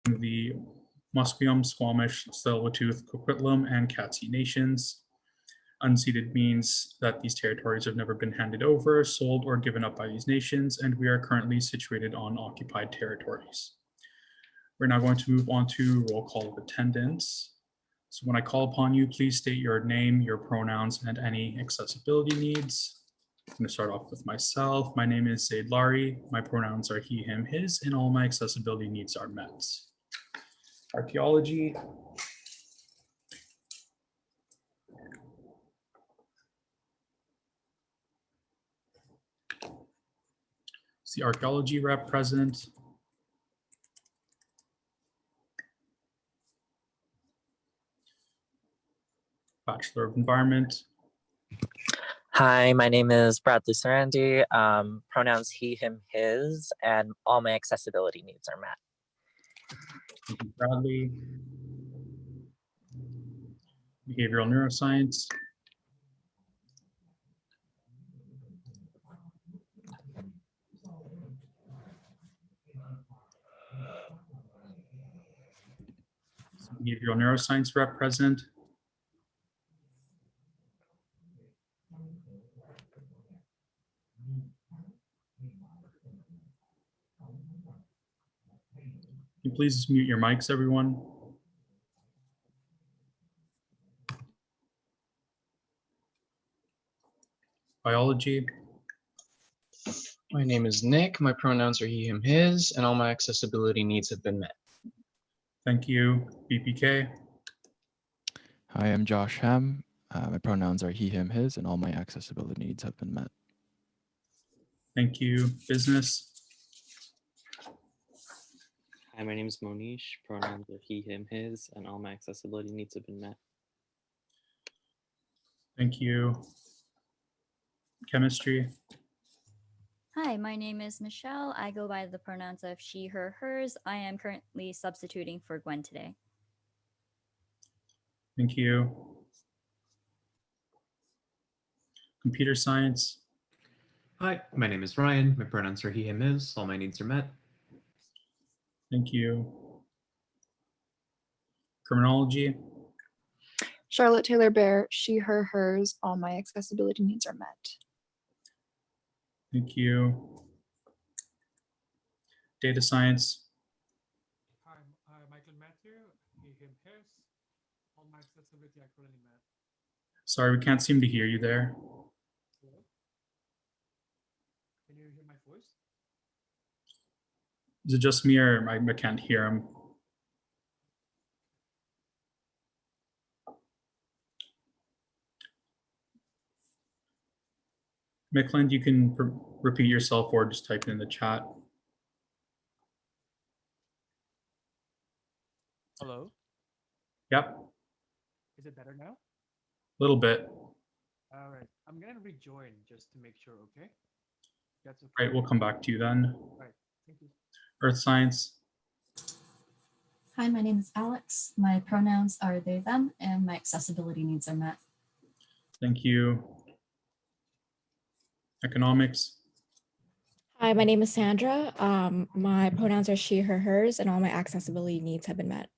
the Musqueam, Squamish, Tsleil-Waututh, Coquitlam, and Catsi nations. Unceded means that these territories have never been handed over, sold, or given up by these nations, and we are currently situated on occupied territories. We're now going to move on to roll call of attendance. So when I call upon you, please state your name, your pronouns, and any accessibility needs. I'm going to start off with myself. My name is Zaid Lari. My pronouns are he, him, his, and all my accessibility needs are met. Archaeology. Is the archaeology rep present? Bachelor of Environment. Hi, my name is Bradley Sarandi. Pronouns he, him, his, and all my accessibility needs are met. Thank you, Bradley. Behavioral neuroscience. Behavioral neuroscience rep present. Can you please mute your mics, everyone? Biology. My name is Nick. My pronouns are he, him, his, and all my accessibility needs have been met. Thank you. BPK. Hi, I'm Josh Ham. My pronouns are he, him, his, and all my accessibility needs have been met. Thank you. Business. Hi, my name is Monish. Pronouns are he, him, his, and all my accessibility needs have been met. Thank you. Chemistry. Hi, my name is Michelle. I go by the pronouns of she, her, hers. I am currently substituting for Gwen today. Thank you. Computer science. Hi, my name is Ryan. My pronouns are he, him, his. All my needs are met. Thank you. Criminology. Charlotte Taylor Bear, she, her, hers. All my accessibility needs are met. Thank you. Data science. Hi, Michael Matthew, he, him, his. All my accessibility are currently met. Sorry, we can't seem to hear you there. Hello? Can you hear my voice? Is it just me or I can't hear him? Micklin, you can repeat yourself or just type it in the chat. Hello? Yep, Is it better now? a little bit. All right, I'm gonna rejoin just to make sure, okay? That's okay. Right, we'll come back to you then. All right, thank you. Earth science. Hi, my name is Alex. My pronouns are they, them, and my accessibility needs are met. Thank you. Economics. Hi, my name is Sandra. My pronouns are she, her, hers, and all my accessibility needs have been met.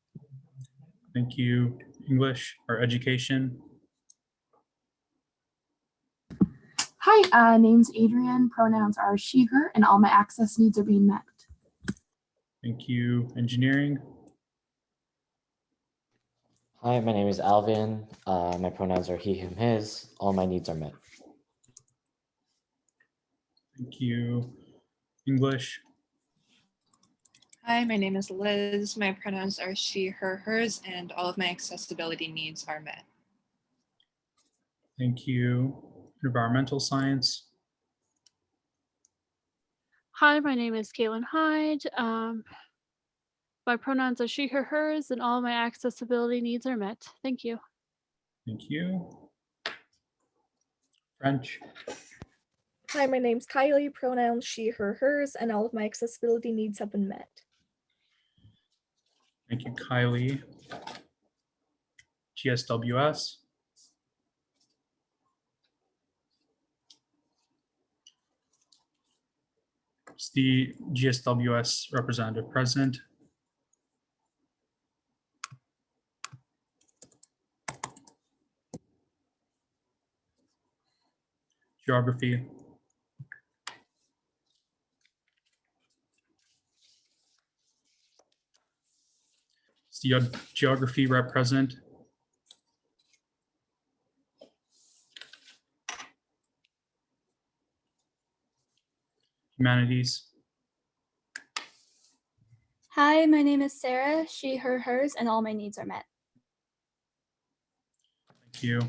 Thank you. English or education. Hi, name's Adrienne. Pronouns are she, her, and all my access needs are being met. Thank you. Engineering. Hi, my name is Alvin. My pronouns are he, him, his. All my needs are met. Thank you. English. Hi, my name is Liz. My pronouns are she, her, hers, and all of my accessibility needs are met. Thank you. Environmental science. Hi, my name is Caitlin Hyde. My pronouns are she, her, hers, and all my accessibility needs are met. Thank you. Thank you. French. Hi, my name's Kylie. Pronouns she, her, hers, and all of my accessibility needs have been met. Thank you, Kylie. GSWS. Is the GSWS representative present? Geography. Is the geography rep present? Humanities. Hi, my name is Sarah, she, her, hers, and all my needs are met. Thank you.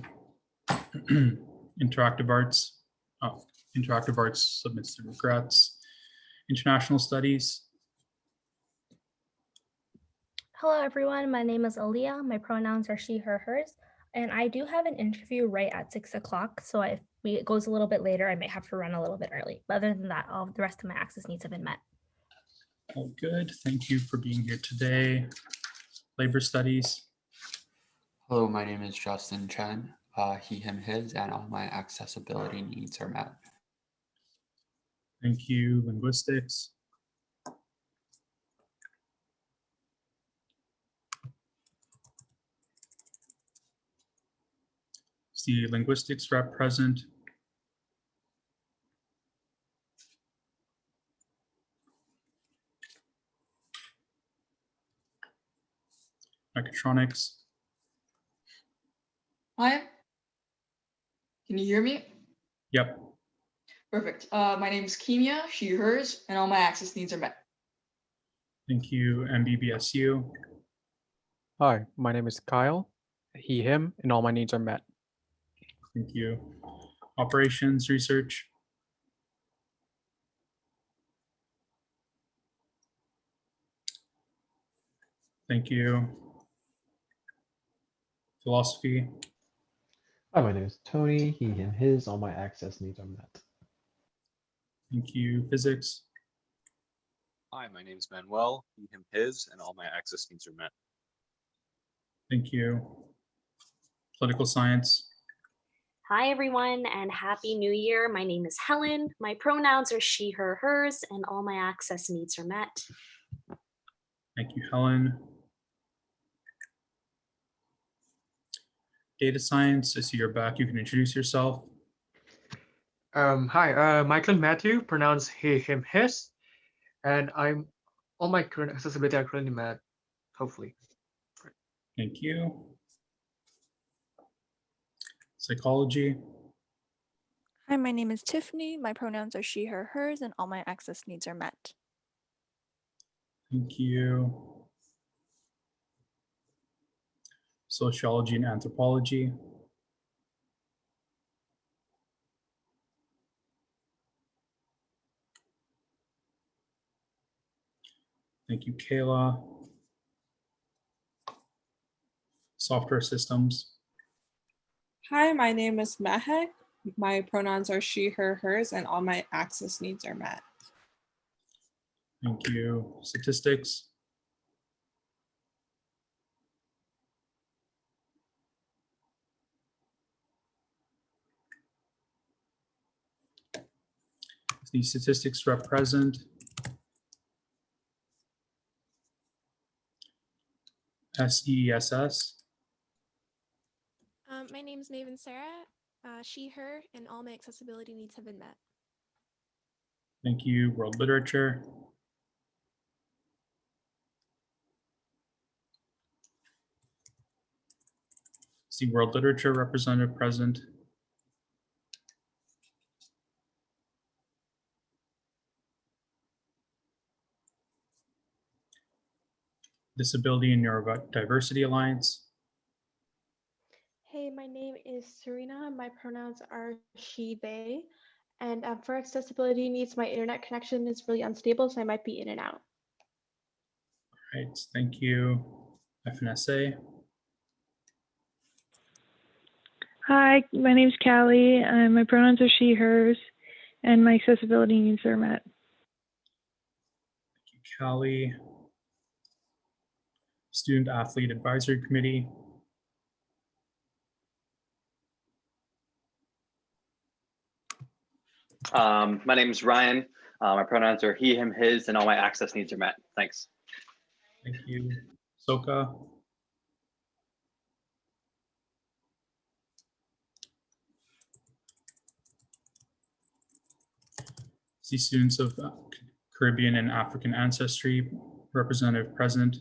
Interactive arts. Oh, interactive arts submits their regrets. International studies. Hello, everyone. My name is Aaliyah. My pronouns are she, her, hers. And I do have an interview right at 6 o'clock. So if it goes a little bit later, I might have to run a little bit early. But other than that, all the rest of my access needs have been met. Oh, good. Thank you for being here today. Labor studies. Hello, my name is Justin Chen. He, him, his, and all my accessibility needs are met. Thank you. Linguistics. Is the linguistics rep present? Mechatronics. Hi. Can you hear me? Yep. Perfect. My name is Kimia, she, hers, and all my access needs are met. Thank you. MBBSU. Hi, my name is Kyle, he, him, and all my needs are met. Thank you. Operations research. Thank you. Philosophy. Hi, my name is Tony, he, him, his, all my access needs are met. Thank you. Physics. Hi, my name is Manuel, he, him, his, and all my access needs are met. Thank you. Political science. Hi, everyone, and Happy New Year. My name is Helen. My pronouns are she, her, hers, and all my access needs are met. Thank you, Helen. Data science. I see you're back. You can introduce yourself. Hi, Michael Matthew, pronouns he, him, his, and all my current accessibility are currently met, hopefully. Thank you. Psychology. Hi, my name is Tiffany. My pronouns are she, her, hers, and all my access needs are met. Thank you. Sociology and anthropology. Thank you, Kayla. Software systems. Hi, my name is Mehek. My pronouns are she, her, hers, and all my access needs are met. Thank you. Statistics. Is the statistics rep present? SESS. My name is Maven Sarah, she, her, and all my accessibility needs have been met. Thank you. World literature. Is the world literature representative present? Disability and Neurodiversity Alliance. Hey, my name is Serena. My pronouns are she, they. And for accessibility needs, my internet connection is really unstable, so I might be in and out. All right, thank you. FNSA. Hi, my name's Callie. My pronouns are she, hers, and my accessibility needs are met. Thank you, Callie. Student Athlete Advisory Committee. My name is Ryan. My pronouns are he, him, his, and all my access needs are met. Thanks. Thank you. Soka. See students of Caribbean and African ancestry, representative present.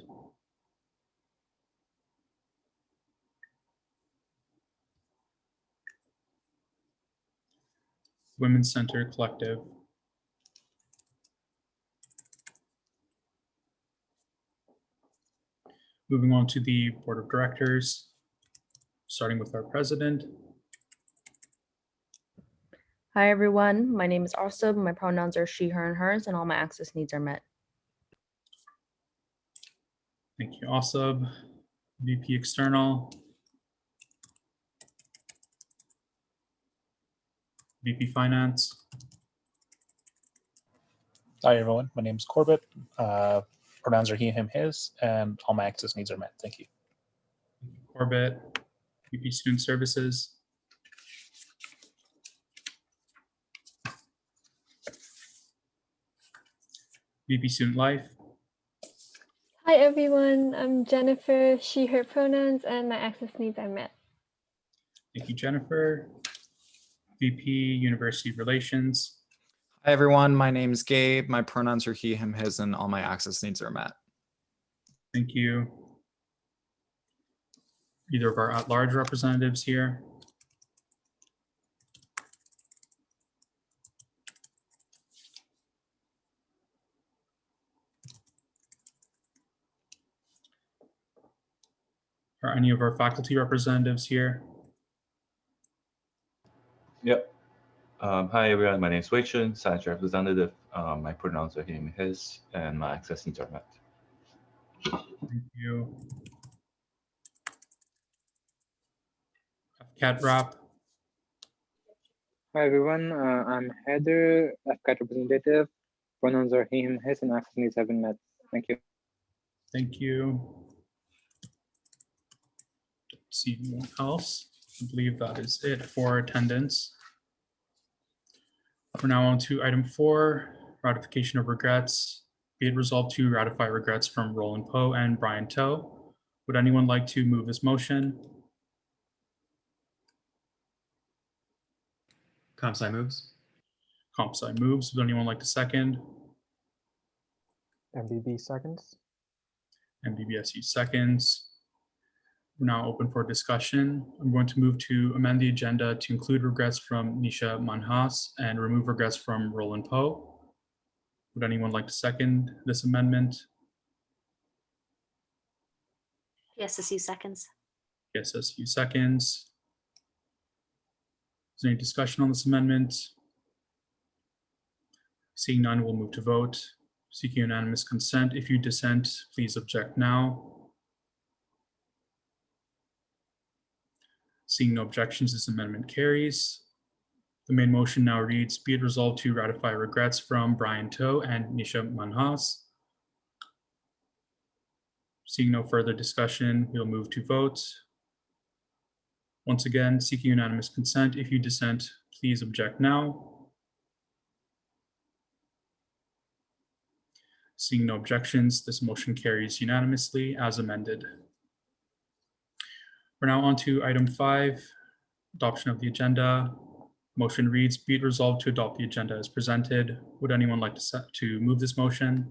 Women's Center Collective. Moving on to the Board of Directors, starting with our president. Hi, everyone. My name is Arsub. My pronouns are she, her, and hers, and all my access needs are met. Thank you, Asub. VP External. VP Finance. Hi, everyone. My name is Corbett. Pronouns are he, him, his, and all my access needs are met. Thank you. Corbett. VP Student Services. VP Student Life. Hi everyone, I'm Jennifer, she, her pronouns, and my access needs are met. Thank you, Jennifer. VP University Relations. Hi everyone, my name is Gabe. My pronouns are he, him, his, and all my access needs are met. Thank you. Either of our at-large representatives here. Are any of our faculty representatives here? Yep. Hi everyone, my name is Wei Chun, science representative. My pronouns are him, his, and my access needs are met. Thank you. FCAT Rep. Hi everyone, I'm Heather, FCAT representative. Pronouns are he, him, his, and access needs have been met. Thank you. Thank you. Don't see anyone else. I believe that is it for attendance. We're now on to item 4, ratification of regrets. Be it resolved to ratify regrets from Roland Poe and Brian Toe. Would anyone like to move this motion? ComSci moves. ComSci moves. Would anyone like to second? MBB seconds. MBBSU seconds. We're now open for discussion. I'm going to move to amend the agenda to include regrets from Nisha Manhas and remove regrets from Roland Poe. Would anyone like to second this amendment? Yes, a few seconds. Yes, a few seconds. Is there any discussion on this amendment? Seeing none, we'll move to vote. Seeking unanimous consent. If you dissent, please object now. Seeing no objections, this amendment carries. The main motion now reads, be it resolved to ratify regrets from Brian Toe and Nisha Manhas. Seeing no further discussion, we'll move to vote. Once again, seeking unanimous consent. If you dissent, please object now. Seeing no objections, this motion carries unanimously as amended. We're now on to item 5, adoption of the agenda. Motion reads, be it resolved to adopt the agenda as presented. Would anyone like to move this motion?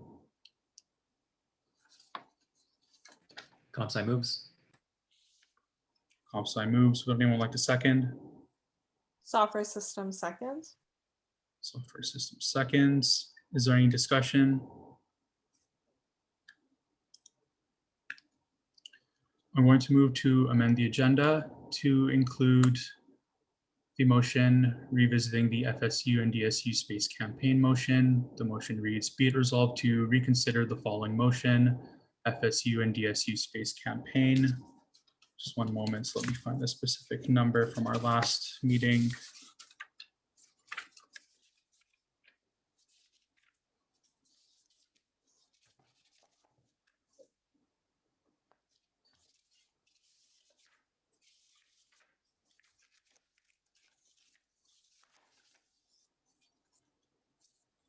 ComSci moves. ComSci moves. Would anyone like to second? Software Systems seconds. Software Systems seconds. Is there any discussion? I'm going to move to amend the agenda to include the motion revisiting the FSU and DSU space campaign motion. The motion reads, be it resolved to reconsider the following motion, FSU and DSU space campaign. Just one moment, so let me find the specific number from our last meeting.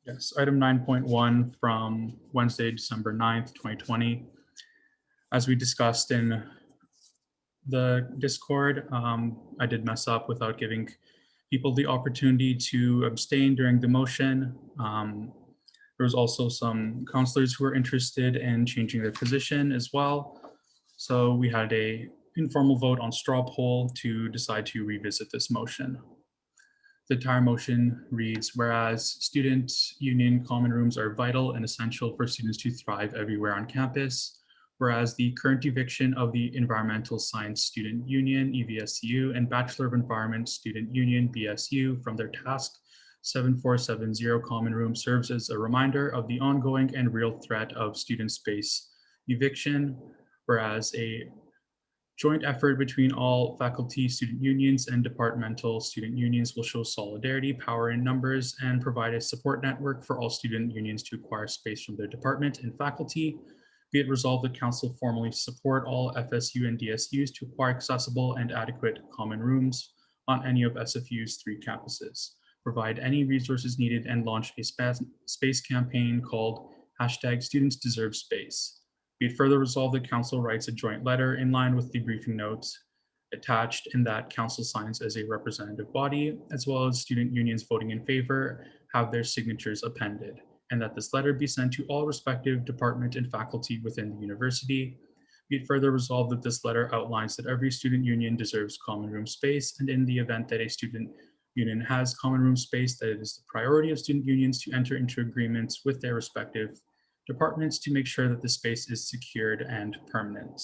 Yes, item 9.1 from Wednesday, December 9th, 2020. As we discussed in the Discord, I did mess up without giving people the opportunity to abstain during the motion. There was also some counselors who were interested in changing their position as well. So we had an informal vote on straw poll to decide to revisit this motion. The entire motion reads, whereas student union common rooms are vital and essential for students to thrive everywhere on campus, whereas the current eviction of the Environmental Science Student Union, EVSU, and Bachelor of Environment Student Union, BSU, from their task 7470 common room serves as a reminder of the ongoing and real threat of student space eviction, whereas a joint effort between all faculty student unions and departmental student unions will show solidarity, power in numbers, and provide a support network for all student unions to acquire space from their department and faculty. Be it resolved that council formally support all FSU and DSUs to acquire accessible and adequate common rooms on any of SFU's 3 campuses, provide any resources needed, and launch a space campaign called #StudentsDeserveSpace. Be it further resolved that council writes a joint letter in line with the briefing notes attached, and that council signs as a representative body, as well as student unions voting in favor have their signatures appended, and that this letter be sent to all respective department and faculty within the university. Be it further resolved that this letter outlines that every student union deserves common room space, and in the event that a student union has common room space, that it is the priority of student unions to enter into agreements with their respective departments to make sure that the space is secured and permanent.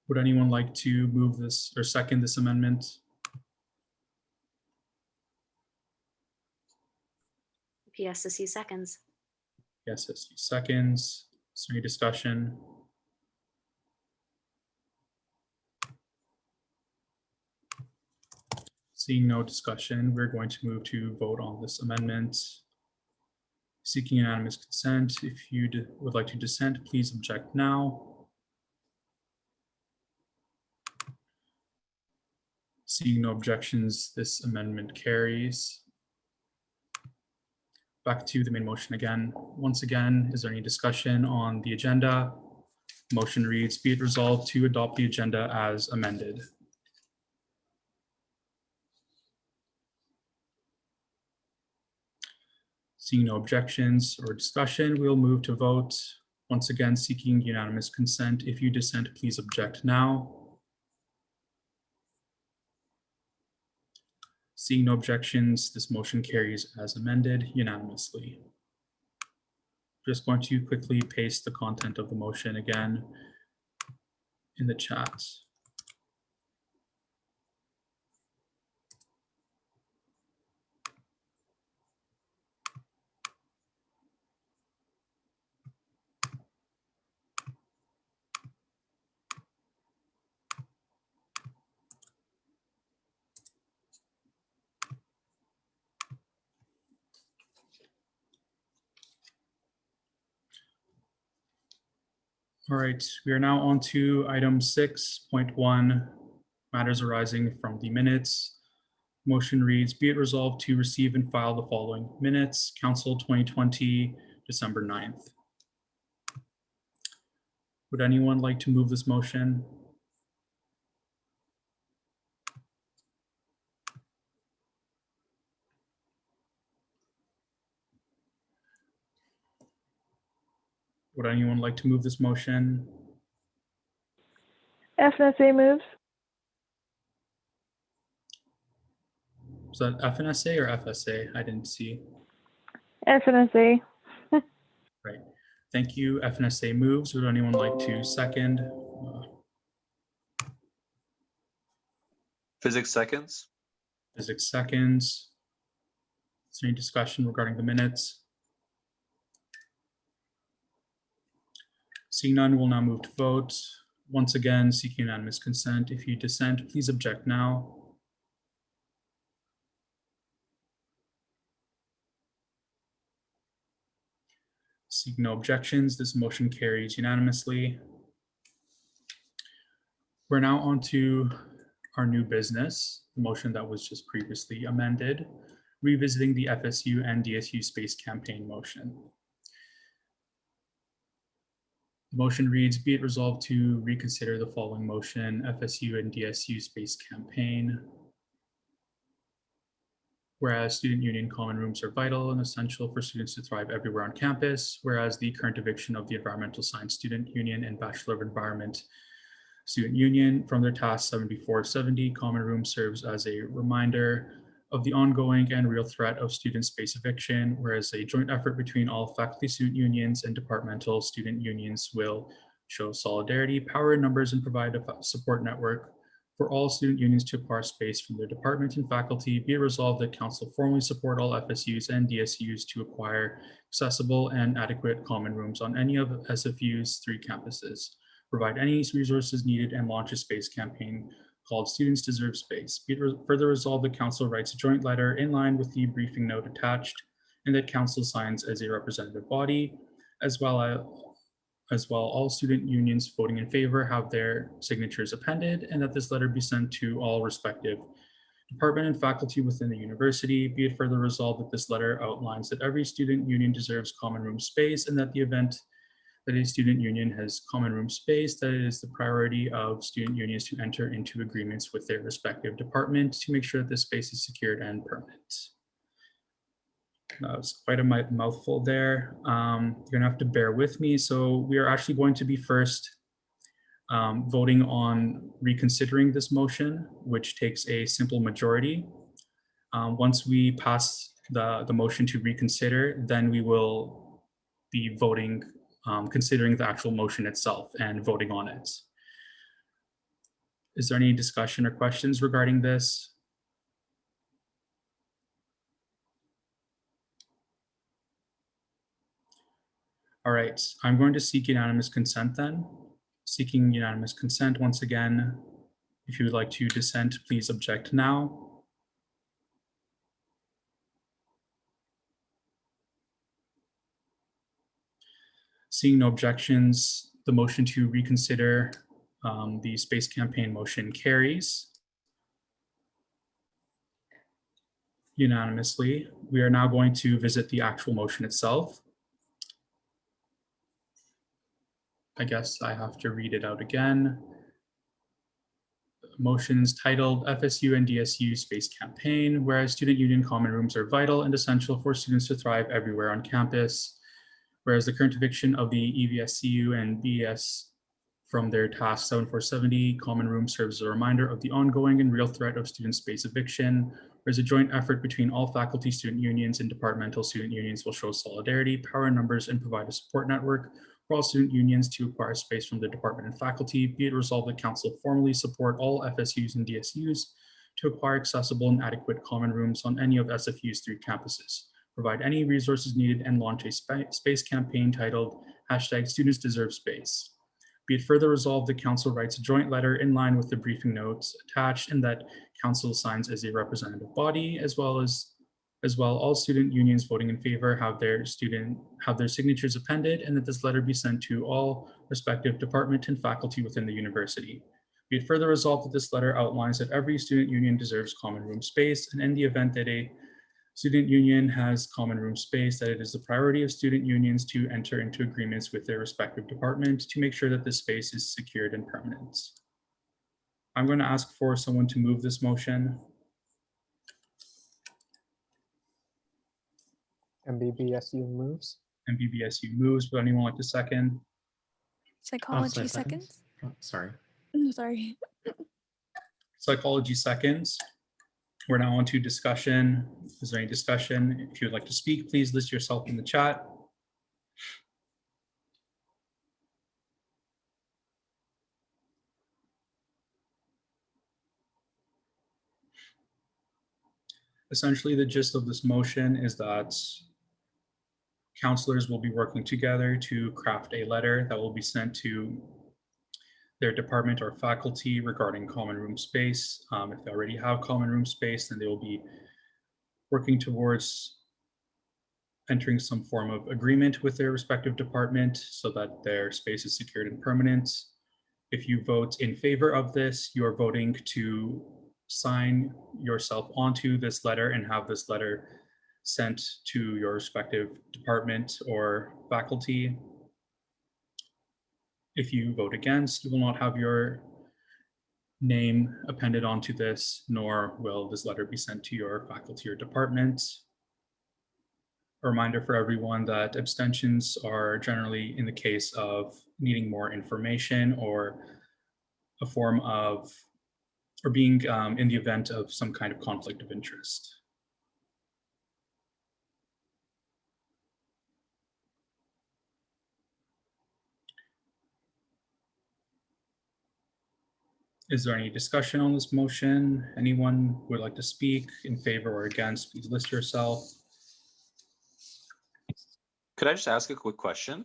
Would anyone like to move this or second this amendment? PSSU seconds. Yes, SU seconds. Is there any discussion? Seeing no discussion, we're going to move to vote on this amendment. Seeking unanimous consent. If you would like to dissent, please object now. Seeing no objections, this amendment carries. Back to the main motion again. Once again, is there any discussion on the agenda? Motion reads, be it resolved to adopt the agenda as amended. Seeing no objections or discussion, we'll move to vote. Once again, seeking unanimous consent. If you dissent, please object now. Seeing no objections, this motion carries as amended unanimously. Just going to quickly paste the content of the motion again in the chat. All right, we are now on to item 6.1, matters arising from the minutes. Motion reads, be it resolved to receive and file the following minutes, Council 2020, December 9th. Would anyone like to move this motion? Would anyone like to move this motion? FNSA moves. Was that FNSA or FSA? I didn't see. FNSA. Right. Thank you. FNSA moves. Would anyone like to second? Physics seconds. Physics seconds. Is there any discussion regarding the minutes? Seeing none, we'll now move to vote. Once again, seeking unanimous consent. If you dissent, please object now. Seeing no objections, this motion carries unanimously. We're now on to our new business, the motion that was just previously amended, revisiting the FSU and DSU space campaign motion. The motion reads, be it resolved to reconsider the following motion, FSU and DSU space campaign. Whereas student union common rooms are vital and essential for students to thrive everywhere on campus, whereas the current eviction of the Environmental Science Student Union and Bachelor of Environment Student Union from their task 7470 common room serves as a reminder of the ongoing and real threat of student space eviction, whereas a joint effort between all faculty student unions and departmental student unions will show solidarity, power in numbers, and provide a support network for all student unions to acquire space from their department and faculty. Be it resolved that council formally support all FSUs and DSUs to acquire accessible and adequate common rooms on any of SFU's 3 campuses, provide any resources needed, and launch a space campaign called Students Deserve Space. Be it further resolved that council writes a joint letter in line with the briefing note attached, and that council signs as a representative body, as well all student unions voting in favor have their signatures appended, and that this letter be sent to all respective department and faculty within the university. Be it further resolved that this letter outlines that every student union deserves common room space, and that the event that a student union has common room space, that it is the priority of student unions to enter into agreements with their respective department to make sure that this space is secured and permanent. That was quite a mouthful there. You're gonna have to bear with me. So we are actually going to be first voting on reconsidering this motion, which takes a simple majority. Once we pass the motion to reconsider, then we will be voting, considering the actual motion itself and voting on it. Is there any discussion or questions regarding this? All right, I'm going to seek unanimous consent then. Seeking unanimous consent once again. If you would like to dissent, please object now. Seeing no objections, the motion to reconsider the space campaign motion carries unanimously. We are now going to visit the actual motion itself. I guess I have to read it out again. Motions titled FSU and DSU Space Campaign, whereas student union common rooms are vital and essential for students to thrive everywhere on campus. Whereas the current eviction of the EVSCU and BES from their task 7470 common room serves as a reminder of the ongoing and real threat of student space eviction, whereas a joint effort between all faculty student unions and departmental student unions will show solidarity, power in numbers, and provide a support network for all student unions to acquire space from the department and faculty. Be it resolved that council formally support all FSUs and DSUs to acquire accessible and adequate common rooms on any of SFU's 3 campuses, provide any resources needed, and launch a space campaign titled #StudentsDeserveSpace. Be it further resolved that council writes a joint letter in line with the briefing notes attached, and that council signs as a representative body, as well all student unions voting in favor have their signatures appended, and that this letter be sent to all respective department and faculty within the university. Be it further resolved that this letter outlines that every student union deserves common room space, and in the event that a student union has common room space, that it is the priority of student unions to enter into agreements with their respective department to make sure that this space is secured and permanent. I'm going to ask for someone to move this motion. MBBSU moves. MBBSU moves. Would anyone like to second? Psychology seconds. Oh, sorry. Sorry. Psychology seconds. We're now on to discussion. Is there any discussion? If you would like to speak, please list yourself in the chat. Essentially, the gist of this motion is that counselors will be working together to craft a letter that will be sent to their department or faculty regarding common room space. If they already have common room space, then they will be working towards entering some form of agreement with their respective department so that their space is secured and permanent. If you vote in favor of this, you are voting to sign yourself onto this letter and have this letter sent to your respective department or faculty. If you vote against, you will not have your name appended onto this, nor will this letter be sent to your faculty or department. A reminder for everyone that abstentions are generally in the case of needing more information or a form of, or being in the event of some kind of conflict of interest. Is there any discussion on this motion? Anyone who would like to speak in favor or against, please list yourself. Could I just ask a quick question?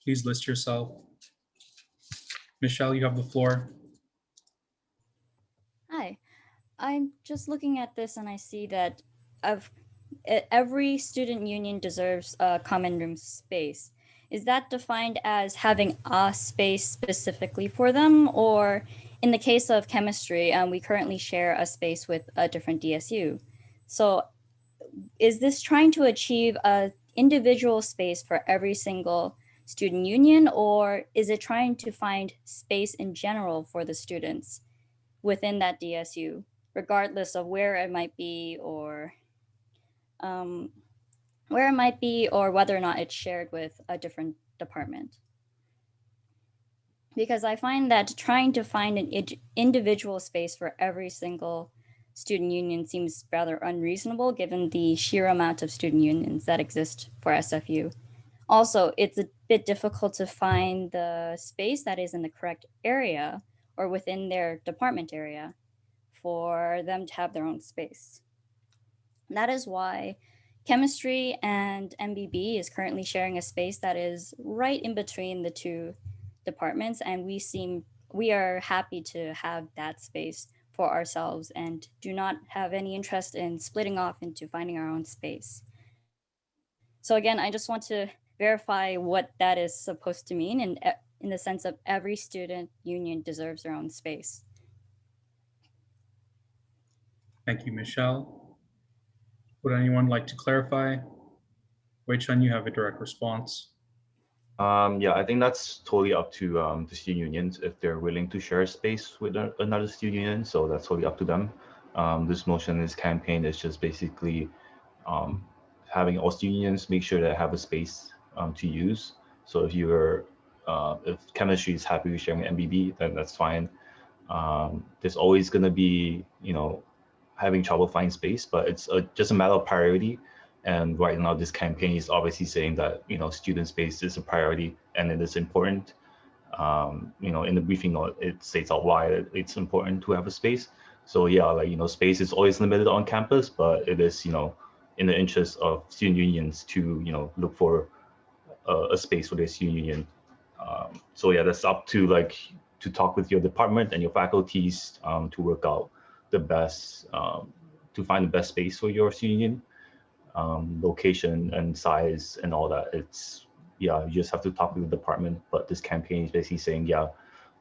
Please list yourself. Michelle, you have the floor. Hi, I'm just looking at this and I see that every student union deserves a common room space. Is that defined as having a space specifically for them? Or in the case of chemistry, we currently share a space with a different DSU. So is this trying to achieve an individual space for every single student union, or is it trying to find space in general for the students within that DSU, regardless of where it might be or whether or not it's shared with a different department? Because I find that trying to find an individual space for every single student union seems rather unreasonable given the sheer amount of student unions that exist for SFU. Also, it's a bit difficult to find the space that is in the correct area or within their department area for them to have their own space. That is why chemistry and MBB is currently sharing a space that is right in between the two departments, and we are happy to have that space for ourselves and do not have any interest in splitting off into finding our own space. So again, I just want to verify what that is supposed to mean in the sense of every student union deserves their own space. Thank you, Michelle. Would anyone like to clarify? Wei Chun, you have a direct response. Yeah, I think that's totally up to the student unions if they're willing to share space with another student union. So that's totally up to them. This motion, this campaign is just basically having all student unions make sure they have a space to use. So if chemistry is happy with sharing MBB, then that's fine. There's always going to be, having trouble finding space, but it's just a matter of priority. And right now, this campaign is obviously saying that student space is a priority and it is important. In the briefing note, it states out why it's important to have a space. So yeah, space is always limited on campus, but it is in the interest of student unions to look for a space for their student union. So yeah, that's up to to talk with your department and your faculties to work out the best to find the best space for your student union. Location and size and all that. You just have to talk with the department, but this campaign is basically saying, yeah,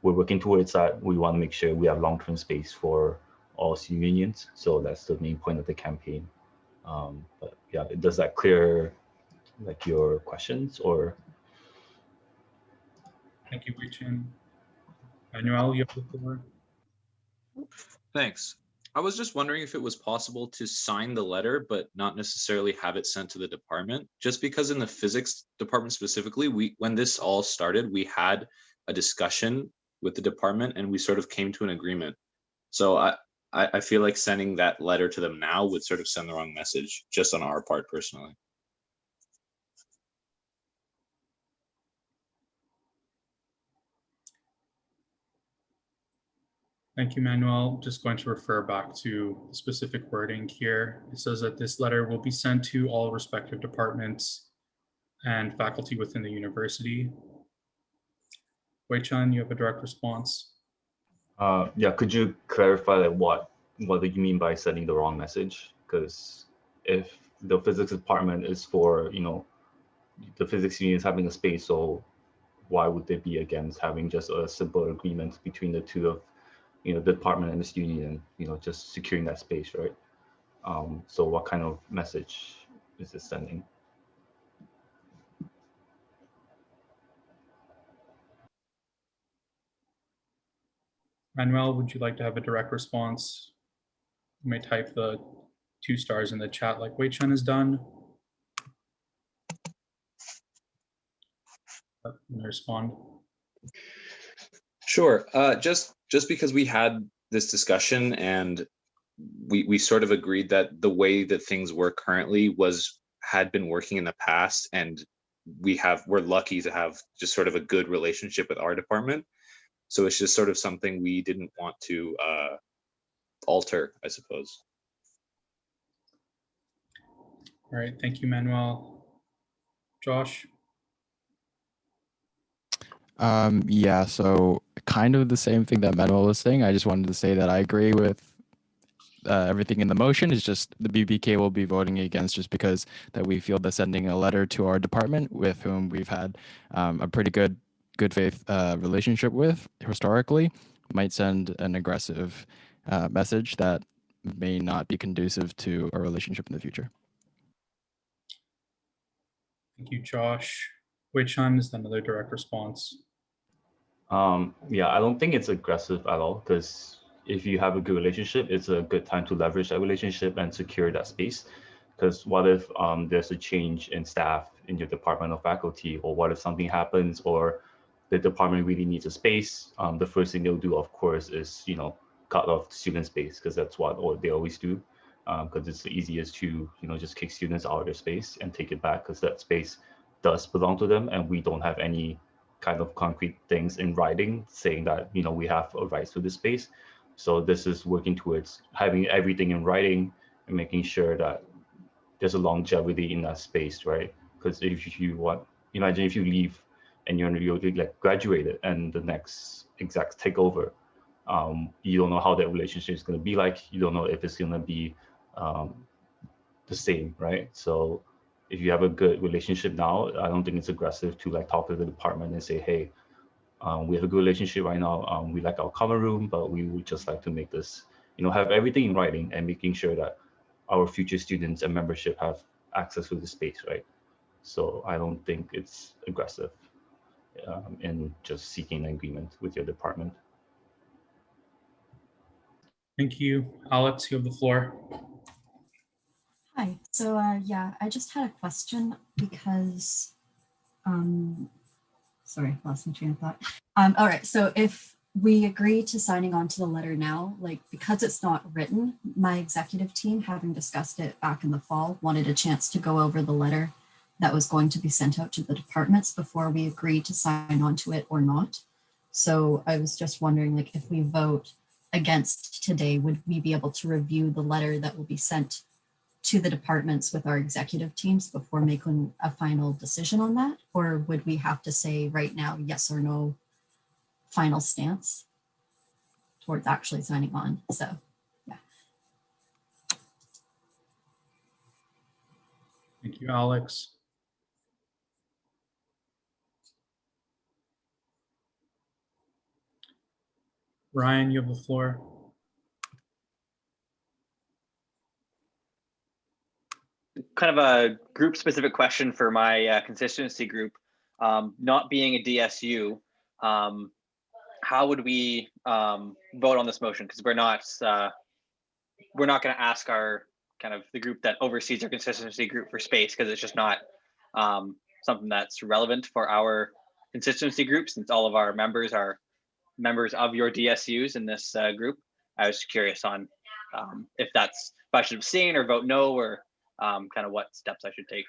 we're working towards that. We want to make sure we have long-term space for all student unions. So that's the main point of the campaign. But yeah, does that clear your questions or? Thank you, Wei Chun. Manuel, you have the floor. Thanks. I was just wondering if it was possible to sign the letter, but not necessarily have it sent to the department, just because in the physics department specifically, when this all started, we had a discussion with the department and we sort of came to an agreement. So I feel like sending that letter to them now would sort of send the wrong message, just on our part personally. Thank you, Manuel. Just going to refer back to the specific wording here. It says that this letter will be sent to all respective departments and faculty within the university. Wei Chun, you have a direct response. Yeah, could you clarify what do you mean by sending the wrong message? Because if the physics department is for, the physics union is having a space, so why would they be against having just a simple agreement between the two of the department and the student union, just securing that space, right? So what kind of message is this sending? Manuel, would you like to have a direct response? You may type the 2 stars in the chat like Wei Chen has done. Respond. Sure. Just because we had this discussion and we sort of agreed that the way that things work currently had been working in the past, and we're lucky to have just sort of a good relationship with our department. So it's just sort of something we didn't want to alter, I suppose. All right, thank you, Manuel. Josh? Yeah, so kind of the same thing that Manuel was saying. I just wanted to say that I agree with everything in the motion. It's just the BBK will be voting against just because that we feel that sending a letter to our department with whom we've had a pretty good faith relationship with historically might send an aggressive message that may not be conducive to our relationship in the future. Thank you, Josh. Wei Chen is another direct response. Yeah, I don't think it's aggressive at all, because if you have a good relationship, it's a good time to leverage that relationship and secure that space. Because what if there's a change in staff in your department or faculty, or what if something happens or the department really needs a space? The first thing they'll do, of course, is cut off student space, because that's what they always do. Because it's the easiest to just kick students out of their space and take it back, because that space does belong to them, and we don't have any kind of concrete things in writing saying that we have a right to this space. So this is working towards having everything in writing and making sure that there's a longevity in that space, right? Because if you imagine if you leave and you're like graduated and the next execs take over, you don't know how that relationship is going to be like. You don't know if it's going to be the same, right? So if you have a good relationship now, I don't think it's aggressive to talk to the department and say, hey, we have a good relationship right now. We like our common room, but we would just like to make this, have everything in writing and making sure that our future students and membership have access to the space, right? So I don't think it's aggressive in just seeking an agreement with your department. Thank you. Alex, you have the floor. Hi. So yeah, I just had a question because, sorry, lost my train of thought. All right. So if we agree to signing on to the letter now, because it's not written, my executive team, having discussed it back in the fall, wanted a chance to go over the letter that was going to be sent out to the departments before we agreed to sign on to it or not. So I was just wondering, if we vote against today, would we be able to review the letter that will be sent to the departments with our executive teams before making a final decision on that? Or would we have to say right now, yes or no, final stance towards actually signing on? So, yeah. Thank you, Alex. Ryan, you have the floor. Kind of a group specific question for my constituency group. Not being a DSU, how would we vote on this motion? Because we're not going to ask our the group that oversees our constituency group for space, because it's just not something that's relevant for our constituency group, since all of our members are members of your DSUs in this group. I was curious on if I should abstain or vote no, or kind of what steps I should take.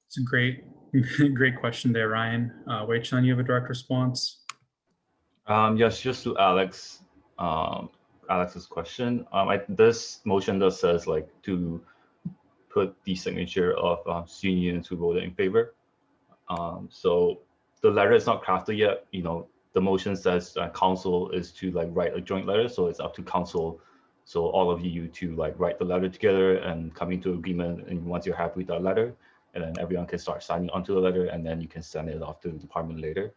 It's a great question there, Ryan. Wei Chen, you have a direct response? Yes, just to Alex's question. This motion does says to put the signature of student unions who voted in favor. So the letter is not crafted yet. The motion says council is to write a joint letter, so it's up to council. So all of you to write the letter together and come into agreement. And once you're happy with that letter, and then everyone can start signing onto the letter, and then you can send it off to the department later.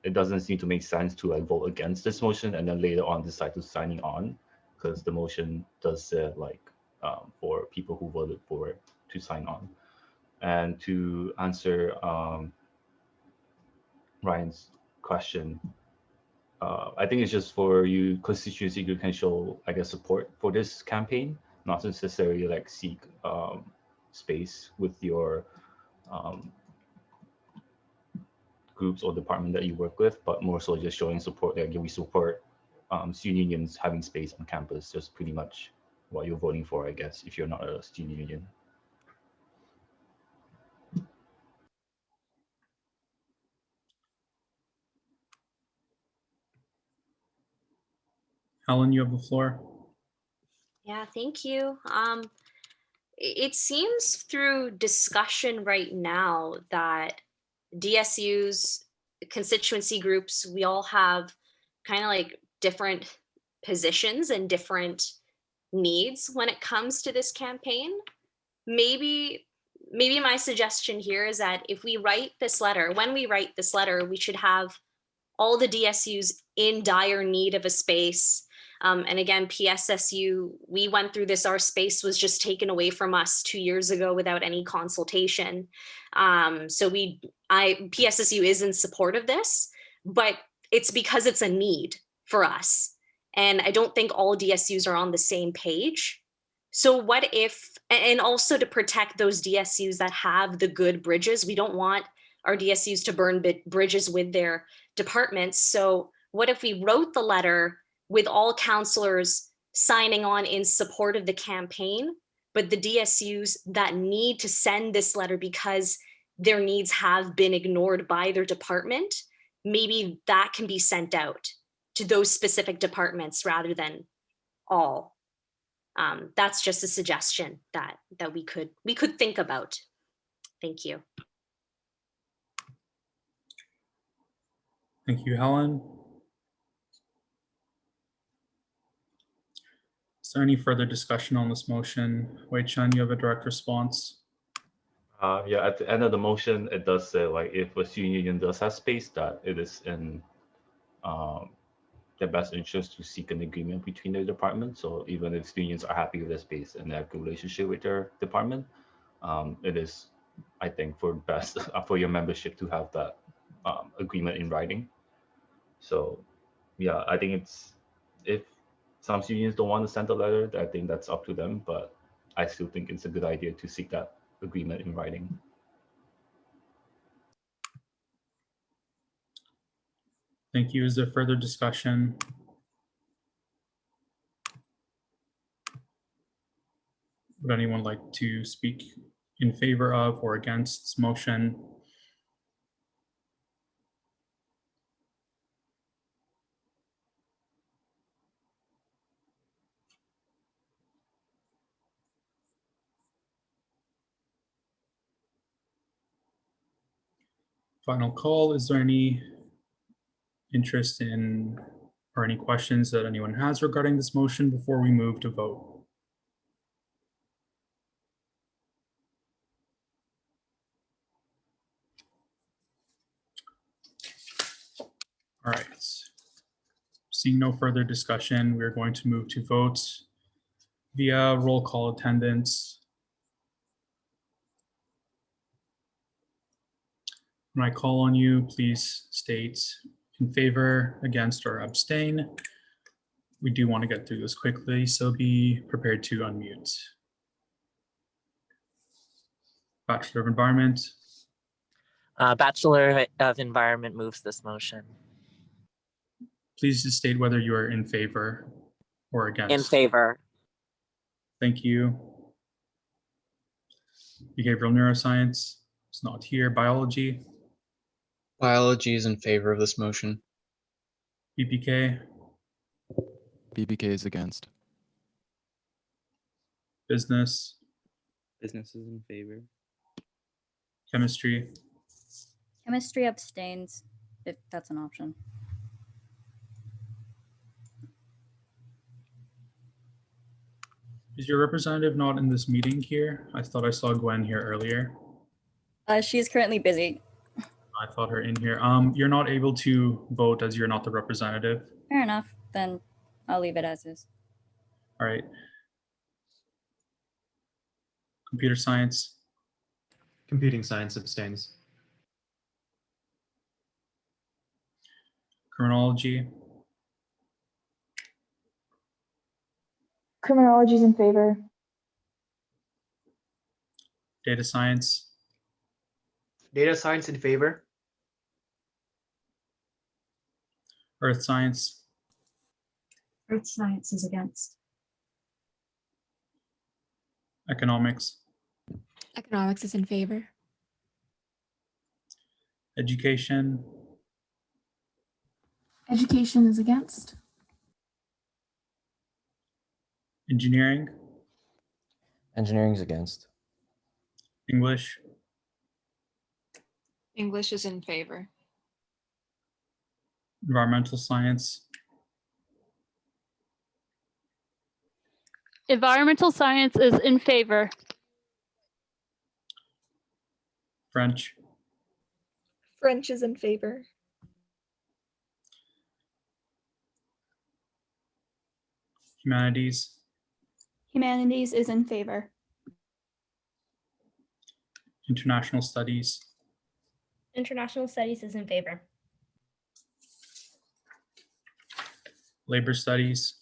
It doesn't seem to make sense to vote against this motion and then later on decide to signing on, because the motion does say for people who voted for it to sign on. And to answer Ryan's question, I think it's just for you constituency group can show, I guess, support for this campaign, not necessarily like seek space with your groups or department that you work with, but more so just showing support. Like we support student unions having space on campus. Just pretty much what you're voting for, I guess, if you're not a student union. Helen, you have the floor. Yeah, thank you. It seems through discussion right now that DSU's constituency groups, we all have kind of like different positions and different needs when it comes to this campaign. Maybe my suggestion here is that if we write this letter, when we write this letter, we should have all the DSUs in dire need of a space. And again, PSSU, we went through this, our space was just taken away from us 2 years ago without any consultation. So PSSU is in support of this, but it's because it's a need for us. And I don't think all DSUs are on the same page. So what if, and also to protect those DSUs that have the good bridges, we don't want our DSUs to burn bridges with their departments. So what if we wrote the letter with all counselors signing on in support of the campaign, but the DSUs that need to send this letter because their needs have been ignored by their department, maybe that can be sent out to those specific departments rather than all. That's just a suggestion that we could think about. Thank you. Thank you, Helen. Is there any further discussion on this motion? Wei Chen, you have a direct response. Yeah, at the end of the motion, it does say like if a student union does have space, that it is in their best interest to seek an agreement between their department. So even if student unions are happy with their space and they have a good relationship with their department, it is, I think, for best for your membership to have that agreement in writing. So yeah, I think it's, if some student unions don't want to send a letter, I think that's up to them, but I still think it's a good idea to seek that agreement in writing. Thank you. Is there further discussion? Would anyone like to speak in favor of or against this motion? Final call. Is there any interest in or any questions that anyone has regarding this motion before we move to vote? All right. Seeing no further discussion, we're going to move to vote via roll call attendance. When I call on you, please state in favor, against, or abstain. We do want to get through this quickly, so be prepared to unmute. Bachelor of Environment. Bachelor of Environment moves this motion. Please just state whether you are in favor or against. In favor. Thank you. Behavioral Neuroscience is not here. Biology. Biology is in favor of this motion. BPK. BPK is against. Business. Business is in favor. Chemistry. Chemistry abstains, if that's an option. Is your representative not in this meeting here? I thought I saw Gwen here earlier. She is currently busy. I thought her in here. You're not able to vote as you're not the representative. Fair enough, then I'll leave it as is. All right. Computer science. Computing science abstains. Criminology. Criminology is in favor. Data science, Data science in favor. earth science, Earth science is against. economics, Economics is in favor. education, Education is against. engineering, Engineering's against. English, English is in favor. environmental science, Environmental science is in favor. French, French is in favor. humanities, Humanities is in favor. international studies, International studies is in favor. labor studies,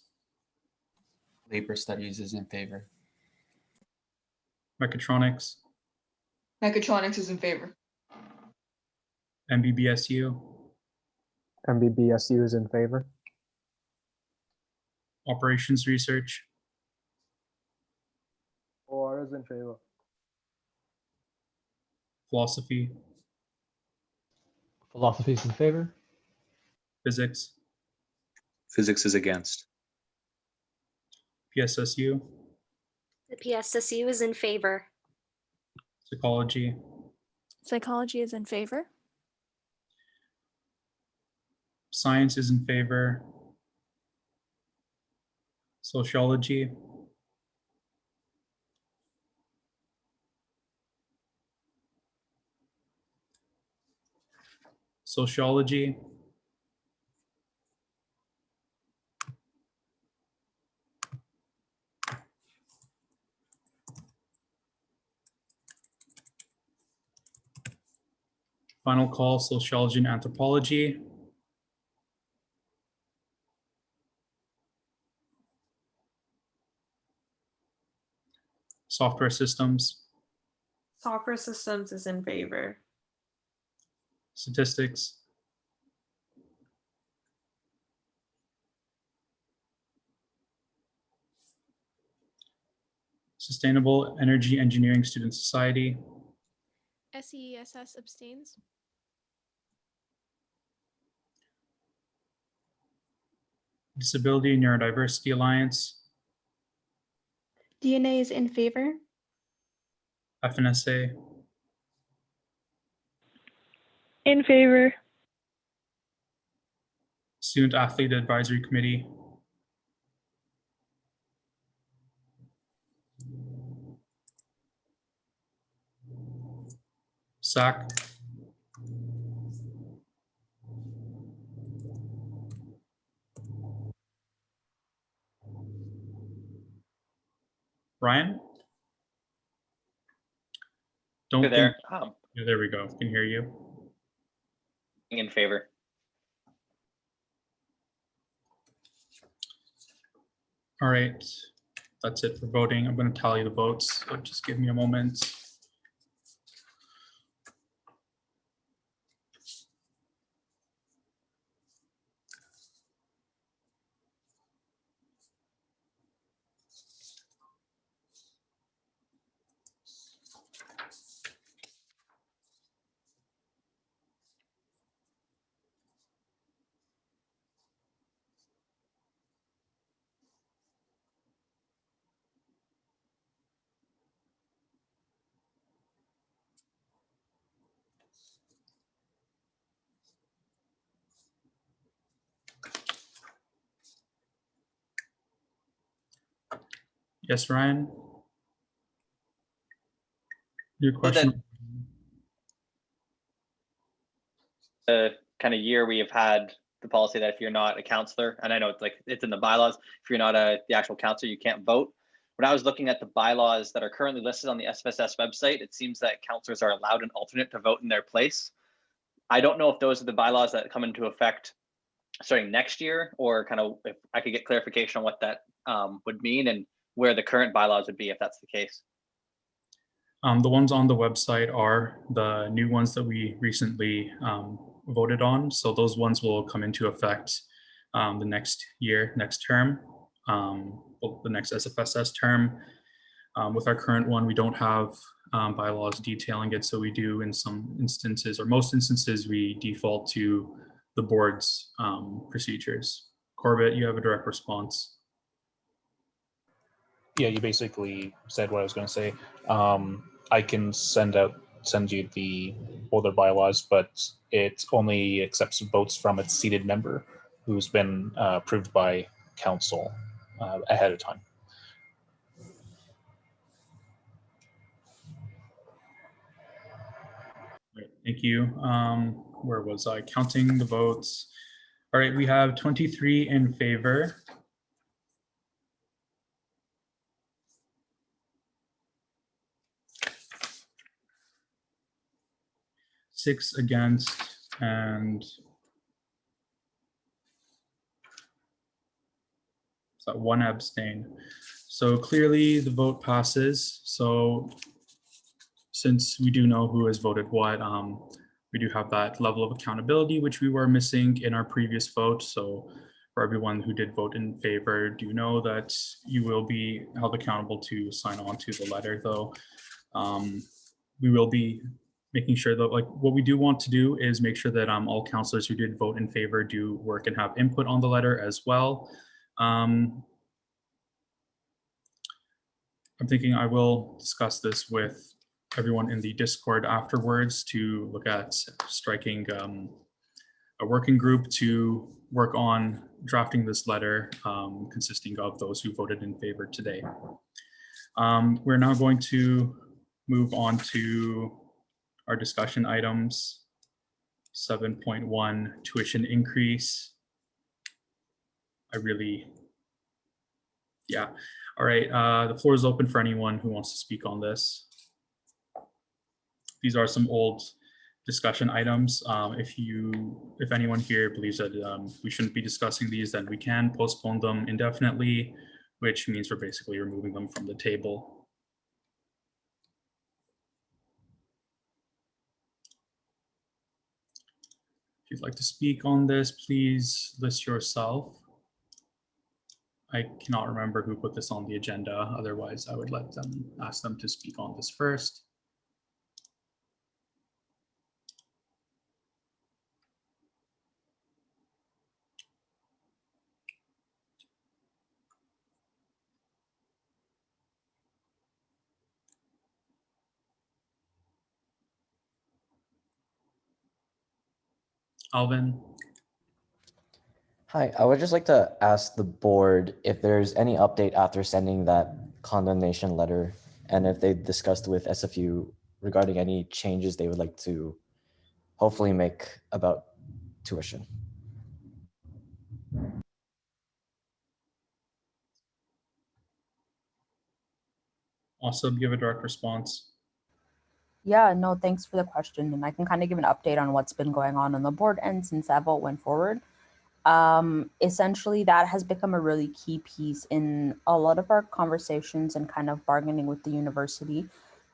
Labor studies is in favor. mechatronics, Mechatronics is in favor. MBBSU, MBBSU is in favor. operations research, OR is in favor. philosophy, Philosophy is in favor. physics, Physics is against. PSSU, The PSSU is in favor. psychology, Psychology is in favor. science is in favor, sociology, sociology, final call, sociology and anthropology, software systems, Software systems is in favor. statistics, Sustainable Energy Engineering Student Society, SFSS abstains. Disability and Neurodiversity Alliance, DNA is in favor. FNSA, In favor. Student Athlete Advisory Committee, SAC, Ryan? Don't You're think, there. yeah, there we go, can hear you. In favor. All right, that's it for voting. I'm going to tally the votes, so just give me a moment. Yes, Ryan? Your question? The kind of year we have had the policy that if you're not a counselor, and I know it's in the bylaws, if you're not the actual counselor, you can't vote. When I was looking at the bylaws that are currently listed on the SFSS website, it seems that counselors are allowed an alternate to vote in their place. I don't know if those are the bylaws that come into effect starting next year, or kind of if I could get clarification on what that would mean, and where the current bylaws would be if that's the case. The ones on the website are the new ones that we recently voted on. So those ones will come into effect the next year, next term, the next SFSS term. With our current one, we don't have bylaws detailing it. So we do in some instances, or most instances, we default to the board's procedures. Corbett, you have a direct response. Yeah, you basically said what I was going to say. I can send you the older bylaws, but it only accepts votes from its seated member who's been approved by council ahead of time. Right, thank you. Where was I? Counting the votes. All right, we have 23 in favor. Six against, and so one abstain. So clearly the vote passes. So since we do know who has voted what, we do have that level of accountability, which we were missing in our previous vote. So for everyone who did vote in favor, do know that you will be held accountable to sign on to the letter, though. We will be making sure that, like, what we do want to do is make sure that all councillors who did vote in favor do work and have input on the letter as well. I'm thinking I will discuss this with everyone in the Discord afterwards to look at striking a working group to work on drafting this letter consisting of those who voted in favor today. We're now going to move on to our discussion items. 7.1 tuition increase. Yeah. All right, the floor is open for anyone who wants to speak on this. These are some old discussion items. If anyone here believes that we shouldn't be discussing these, then we can postpone them indefinitely, which means we're basically removing them from the table. If you'd like to speak on this, please list yourself. I cannot remember who put this on the agenda. Otherwise, I would ask them to speak on this first. Alvin. Hi, I would just like to ask the board if there's any update after sending that condemnation letter, and if they discussed with SFU regarding any changes they would like to hopefully make about tuition. Also, give a direct response. Yeah, no, thanks for the question. And I can kind of give an update on what's been going on the board end since that vote went forward. Essentially, that has become a really key piece in a lot of our conversations and kind of bargaining with the university.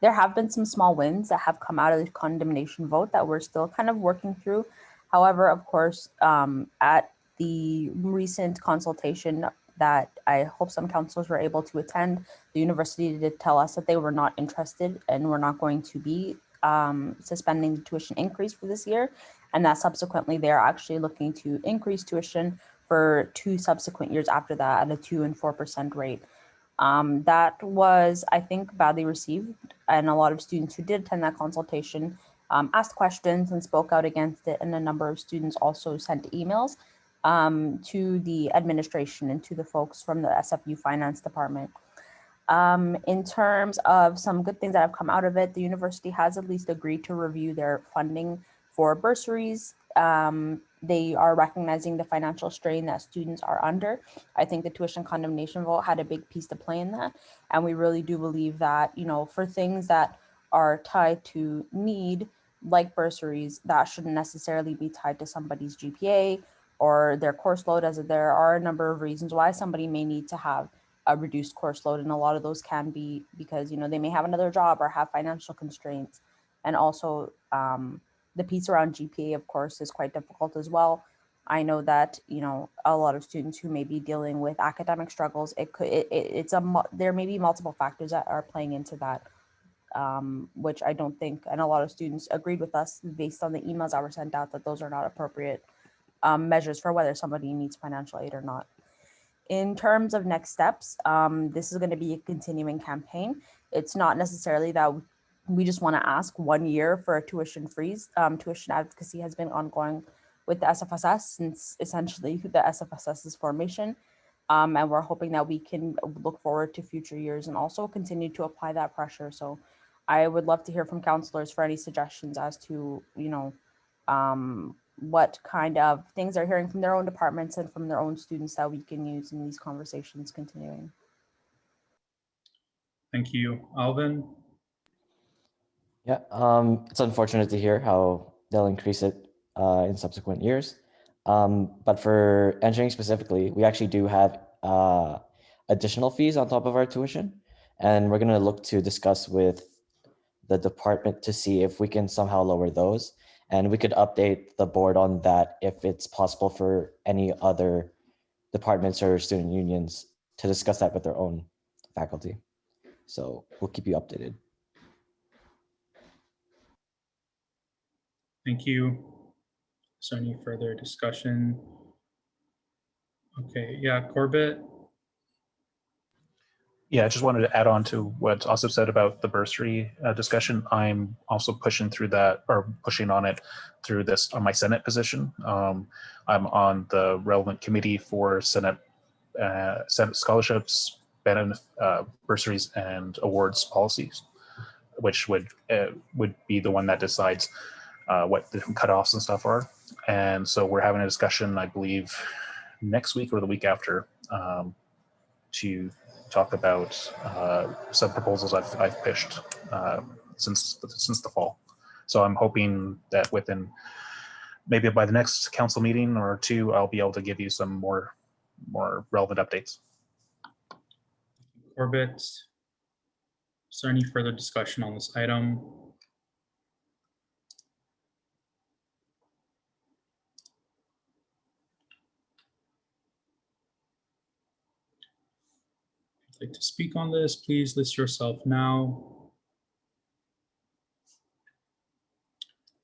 There have been some small wins that have come out of the condemnation vote that we're still kind of working through. However, of course, at the recent consultation that I hope some counselors were able to attend, the university did tell us that they were not interested and were not going to be suspending the tuition increase for this year, and that subsequently they're actually looking to increase tuition for 2 subsequent years after that at a 2% and 4% rate. That was, I think, badly received, and a lot of students who did attend that consultation asked questions and spoke out against it, and a number of students also sent emails to the administration and to the folks from the SFU finance department. In terms of some good things that have come out of it, the university has at least agreed to review their funding for bursaries. They are recognizing the financial strain that students are under. I think the tuition condemnation vote had a big piece to play in that. And we really do believe that, you know, for things that are tied to need, like bursaries, that shouldn't necessarily be tied to somebody's GPA or their course load, as there are a number of reasons why somebody may need to have a reduced course load, and a lot of those can be because, you know, they may have another job or have financial constraints. And also the piece around GPA, of course, is quite difficult as well. I know that, you know, a lot of students who may be dealing with academic struggles, there may be multiple factors that are playing into that, which I don't think, and a lot of students agreed with us based on the emails that were sent out, that those are not appropriate measures for whether somebody needs financial aid or not. In terms of next steps, this is going to be a continuing campaign. It's not necessarily that we just want to ask 1 year for a tuition freeze. Tuition advocacy has been ongoing with the SFSS since essentially the SFSS's formation. And we're hoping that we can look forward to future years and also continue to apply that pressure. So I would love to hear from counselors for any suggestions as to, you know, what kind of things they're hearing from their own departments and from their own students that we can use in these conversations continuing. Thank you. Alvin? Yeah, it's unfortunate to hear how they'll increase it in subsequent years. But for engineering specifically, we actually do have additional fees on top of our tuition. And we're going to look to discuss with the department to see if we can somehow lower those. And we could update the board on that if it's possible for any other departments or student unions to discuss that with their own faculty. So we'll keep you updated. Thank you. Is there any further discussion? Okay, yeah, Corbett? Yeah, I just wanted to add on to what Asif said about the bursary discussion. I'm also pushing on it through this on my Senate position. I'm on the relevant committee for Senate scholarships, bursaries, and awards policies, which would be the one that decides what the cutoffs and stuff are. And so we're having a discussion, I believe, next week or the week after, to talk about some proposals I've pitched since the fall. So I'm hoping that within maybe by the next council meeting or two, I'll be able to give you some more relevant updates. Corbett, is there any further discussion on this item? If you'd like to speak on this, please list yourself now.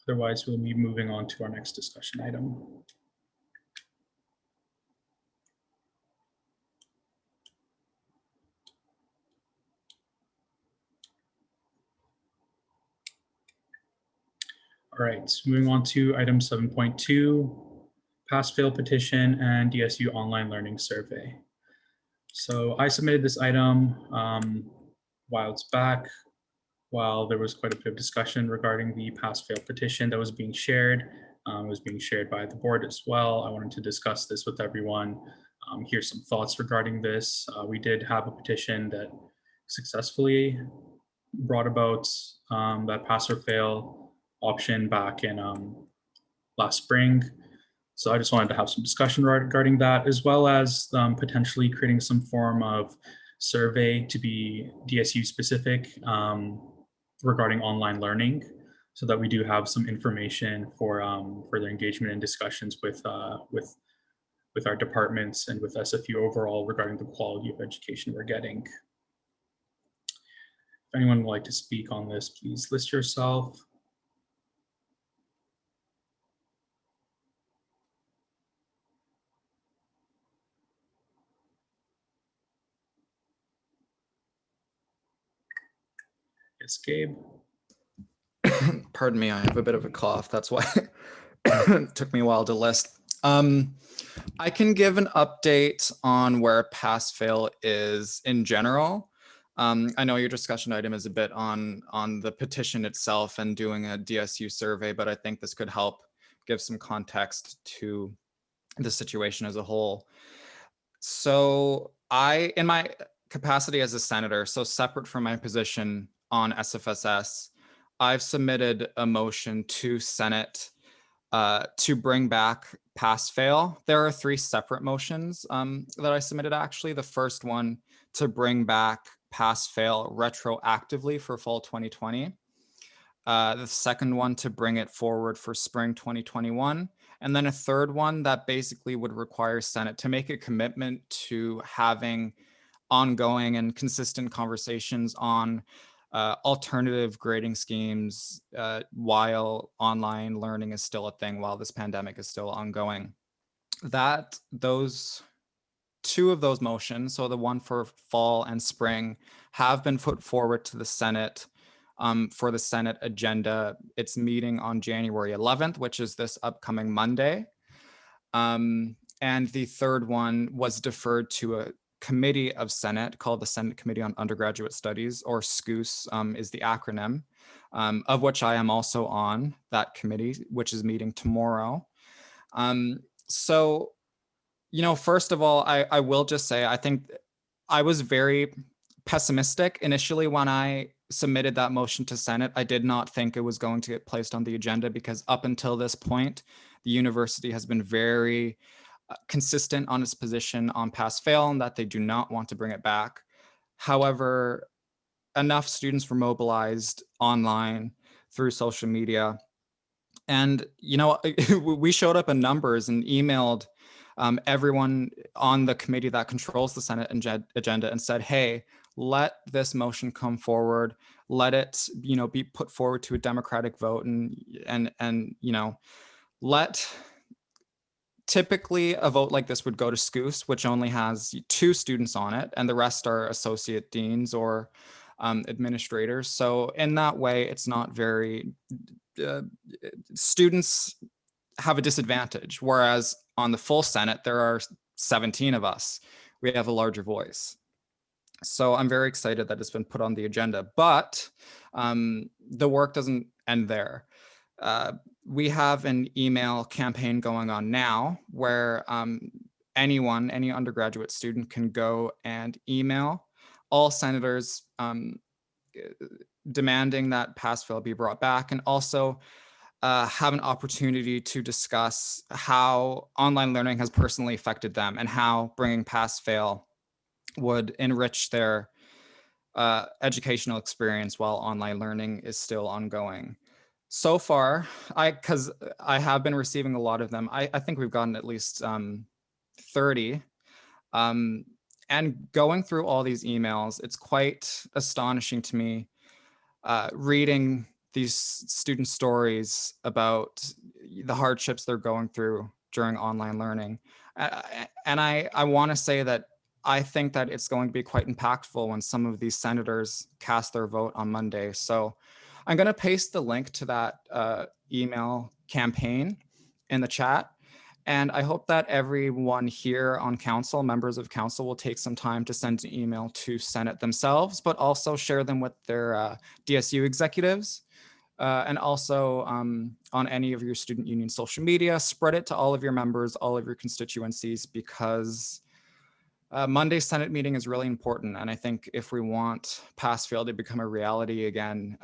Otherwise, we'll be moving on to our next discussion item. All right, moving on to item 7.2, pass-fail petition and DSU online learning survey. So I submitted this item while it's back, while there was quite a bit of discussion regarding the pass-fail petition that was being shared. It was being shared by the board as well. I wanted to discuss this with everyone, hear some thoughts regarding this. We did have a petition that successfully brought about that pass or fail option back in last spring. So I just wanted to have some discussion regarding that, as well as potentially creating some form of survey to be DSU specific regarding online learning, so that we do have some information for further engagement and discussions with our departments and with SFU overall regarding the quality of education we're getting. If anyone would like to speak on this, please list yourself. Yes, Gabe. Pardon me, I have a bit of a cough. That's why it took me a while to list. I can give an update on where pass-fail is in general. I know your discussion item is a bit on the petition itself and doing a DSU survey, but I think this could help give some context to the situation as a whole. So in my capacity as a senator, so separate from my position on SFSS, I've submitted a motion to Senate to bring back pass-fail. There are 3 separate motions that I submitted actually. The first one to bring back pass-fail retroactively for fall 2020. The second one to bring it forward for spring 2021. And then a third one that basically would require Senate to make a commitment to having ongoing and consistent conversations on alternative grading schemes while online learning is still a thing, while this pandemic is still ongoing. Those two of those motions, so the one for fall and spring, have been put forward to the Senate for the Senate agenda. It's meeting on January 11th, which is this upcoming Monday. And the third one was deferred to a committee of Senate called the Senate Committee on Undergraduate Studies, or SCOOS is the acronym, of which I am also on that committee, which is meeting tomorrow. So, you know, first of all, I will just say, I think I was very pessimistic initially when I submitted that motion to Senate. I did not think it was going to get placed on the agenda because up until this point, the university has been very consistent on its position on pass-fail and that they do not want to bring it back. However, enough students were mobilized online through social media. And, you know, we showed up in numbers and emailed everyone on the committee that controls the Senate agenda and said, hey, let this motion come forward, let it, you know, be put forward to a democratic vote, and you know, typically a vote like this would go to SCOOS, which only has 2 students on it, and the rest are associate deans or administrators. So in that way, it's not very, students have a disadvantage, whereas on the full Senate, there are 17 of us. We have a larger voice. So I'm very excited that it's been put on the agenda, but the work doesn't end there. We have an email campaign going on now where any undergraduate student can go and email all senators demanding that pass-fail be brought back, and also have an opportunity to discuss how online learning has personally affected them and how bringing pass-fail would enrich their educational experience while online learning is still ongoing. So far, because I have been receiving a lot of them, I think we've gotten at least 30. And going through all these emails, it's quite astonishing to me reading these student stories about the hardships they're going through during online learning. And I want to say that I think that it's going to be quite impactful when some of these senators cast their vote on Monday. So I'm going to paste the link to that email campaign in the chat. And I hope that everyone here on council, members of council, will take some time to send an email to Senate themselves, but also share them with their DSU executives. And also on any of your student union social media, spread it to all of your members, all of your constituencies, because Monday's Senate meeting is really important. And I think if we want pass-fail to become a reality again,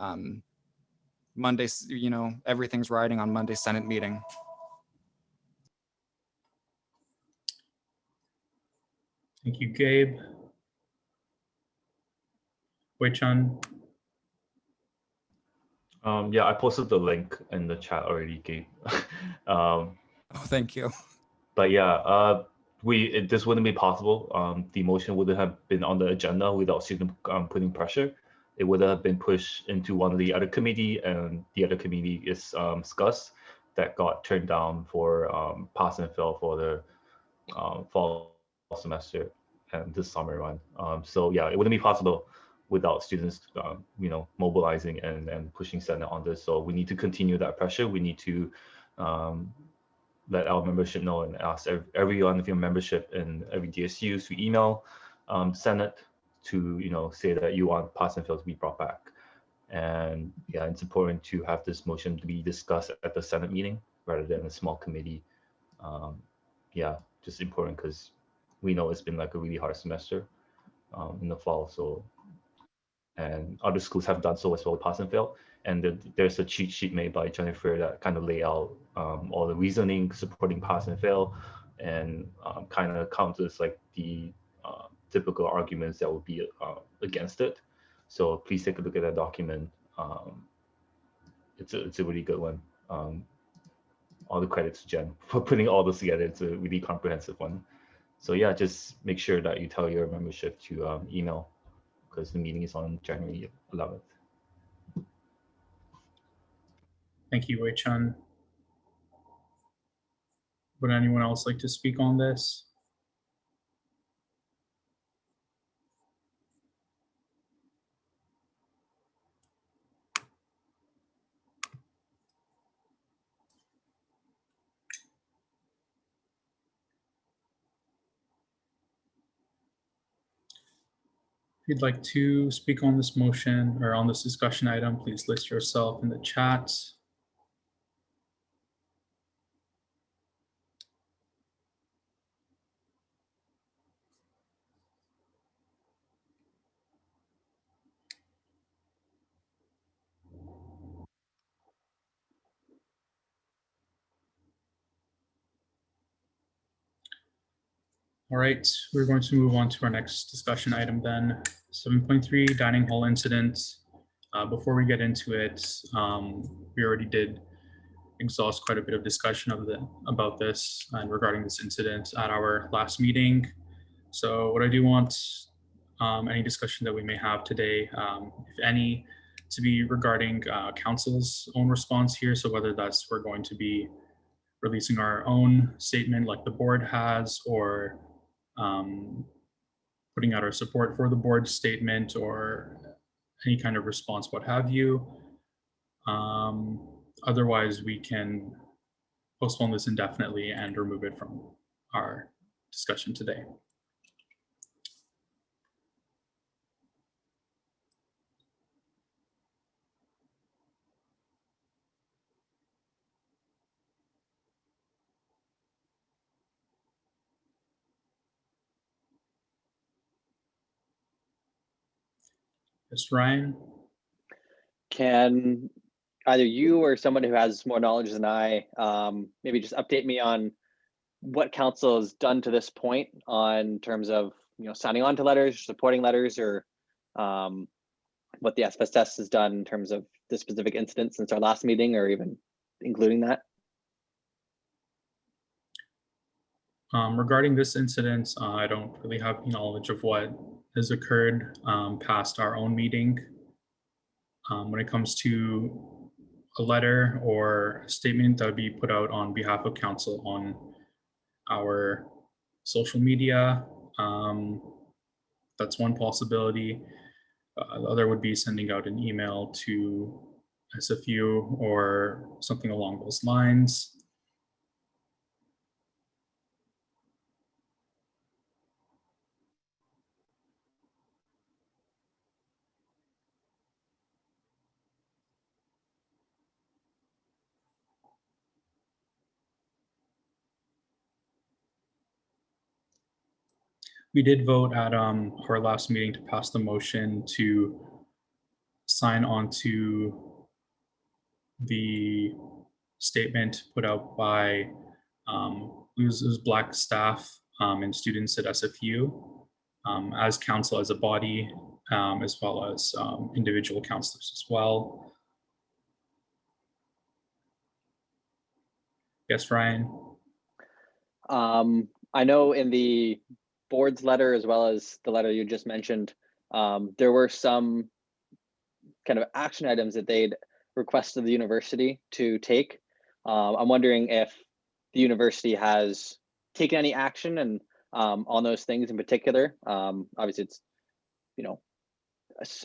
Monday's, you know, everything's riding on Monday's Senate meeting. Thank you, Gabe. Wei-Chan. Yeah, I posted the link in the chat already, Gabe. Oh, thank you. But yeah, this wouldn't be possible. The motion wouldn't have been on the agenda without student putting pressure. It would have been pushed into one of the other committee, and the other committee is SCUS that got turned down for pass and fail for the fall semester and this summer one. So yeah, it wouldn't be possible without students, you know, mobilizing and pushing Senate on this. So we need to continue that pressure. We need to let our membership know and ask everyone of your membership and every DSU to email Senate to, you know, say that you want pass and fail to be brought back. And yeah, it's important to have this motion to be discussed at the Senate meeting rather than a small committee. Yeah, just important because we know it's been like a really hard semester in the fall. So, and other schools have done so as well with pass and fail. And there's a cheat sheet made by Jennifer that kind of lay out all the reasoning supporting pass and fail, and kind of counters like the typical arguments that would be against it. So please take a look at that document. It's a really good one. All the credits to Jen for putting all this together. It's a really comprehensive one. So yeah, just make sure that you tell your membership to email, because the meeting is on January 11th. Thank you, Wei Chun. Would anyone else like to speak on this? If you'd like to speak on this motion or on this discussion item, please list yourself in the chat. All right, we're going to move on to our next discussion item then. 7.3 dining hall incident. Before we get into it, we already did exhaust quite a bit of discussion about this and regarding this incident at our last meeting. So what I do want any discussion that we may have today, if any, to be regarding council's own response here. So whether that's we're going to be releasing our own statement like the board has, or putting out our support for the board's statement, or any kind of response, what have you. Otherwise, we can postpone this indefinitely and remove it from our discussion today. Yes, Ryan? Can either you or someone who has more knowledge than I maybe just update me on what council has done to this point on terms of signing on to letters, supporting letters, or what the SFSS has done in terms of this specific incident since our last meeting, or even including that? Regarding this incident, I don't really have knowledge of what has occurred past our own meeting. When it comes to a letter or a statement that would be put out on behalf of council on our social media, that's one possibility. The other would be sending out an email to SFU or something along those lines. We did vote at our last meeting to pass the motion to sign on to the statement put out by it was Black staff and students at SFU as council as a body, as well as individual councilors as well. Yes, Ryan? I know in the board's letter, as well as the letter you just mentioned, there were some kind of action items that they'd requested the university to take. I'm wondering if the university has taken any action and on those things in particular. Obviously, it's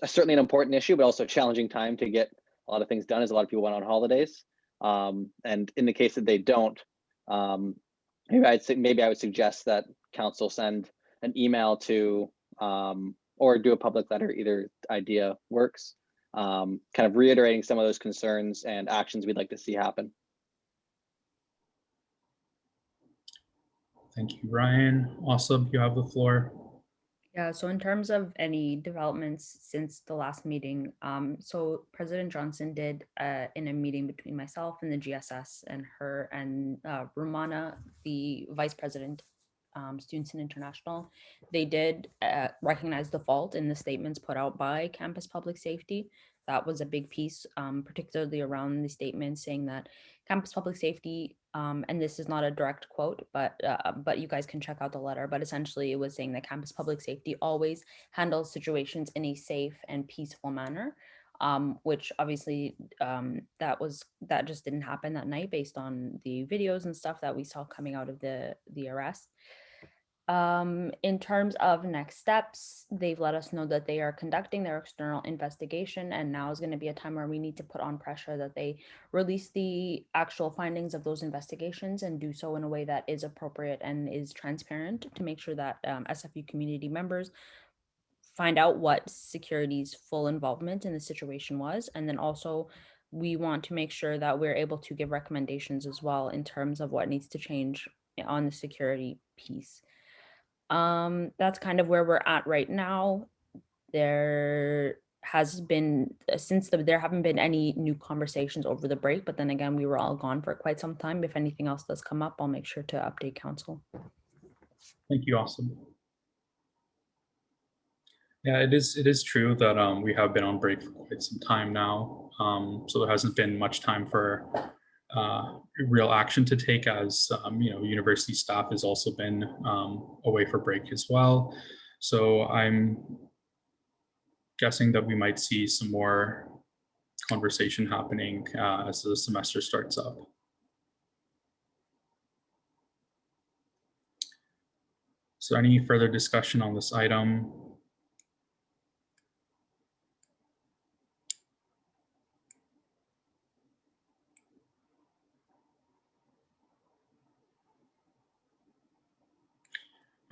certainly an important issue, but also a challenging time to get a lot of things done, as a lot of people went on holidays. And in the case that they don't, maybe I would suggest that council send an email to or do a public letter, either idea works, kind of reiterating some of those concerns and actions we'd like to see happen. Thank you, Ryan. Awesome, you have the floor. Yeah, so in terms of any developments since the last meeting, so President Johnson did in a meeting between myself and the GSS and her and Romana, the vice president Students in International, they did recognize the fault in the statements put out by Campus Public Safety. That was a big piece, particularly around the statement saying that Campus Public Safety, and this is not a direct quote, but you guys can check out the letter, but essentially it was saying that Campus Public Safety always handles situations in a safe and peaceful manner, which obviously that just didn't happen that night based on the videos and stuff that we saw coming out of the arrest. In terms of next steps, they've let us know that they are conducting their external investigation, and now is going to be a time where we need to put on pressure that they release the actual findings of those investigations and do so in a way that is appropriate and is transparent to make sure that SFU community members find out what security's full involvement in the situation was. And then also we want to make sure that we're able to give recommendations as well in terms of what needs to change on the security piece. That's kind of where we're at right now. There has been, there haven't been any new conversations over the break, but then again, we were all gone for quite some time. If anything else does come up, I'll make sure to update council. Thank you, Austin. Yeah, it is true that we have been on break for quite some time now. So there hasn't been much time for real action to take, as university staff has also been away for break as well. So I'm guessing that we might see some more conversation happening as the semester starts up. So any further discussion on this item?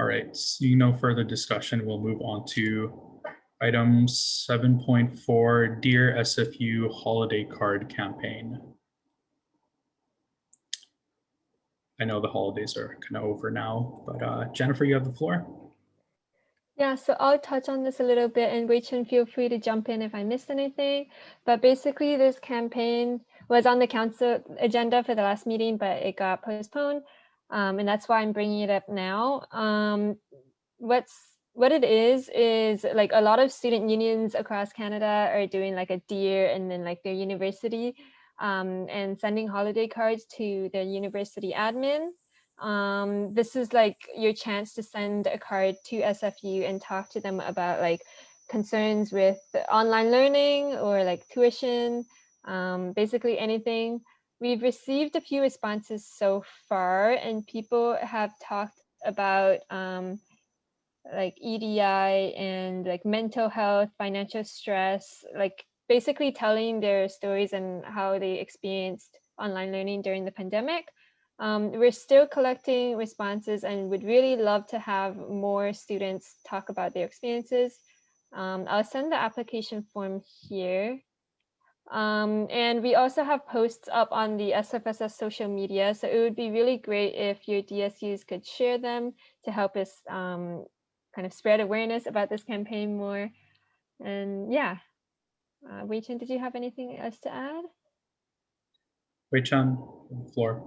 All right, seeing no further discussion, we'll move on to item 7.4, Dear SFU Holiday Card Campaign. I know the holidays are kind of over now, but Jennifer, you have the floor. Yeah, so I'll touch on this a little bit, and Wei Chen, feel free to jump in if I missed anything. But basically, this campaign was on the council agenda for the last meeting, but it got postponed. And that's why I'm bringing it up now. What it is like a lot of student unions across Canada are doing like a Dear and then like their university and sending holiday cards to their university admin. This is like your chance to send a card to SFU and talk to them about like concerns with online learning or like tuition, basically anything. We've received a few responses so far, and people have talked about like EDI and like mental health, financial stress, like basically telling their stories and how they experienced online learning during the pandemic. We're still collecting responses and would really love to have more students talk about their experiences. I'll send the application form here. And we also have posts up on the SFSS social media, so it would be really great if your DSUs could share them to help us kind of spread awareness about this campaign more. And yeah, Wei Chen, did you have anything else to add? Wei Chen, floor.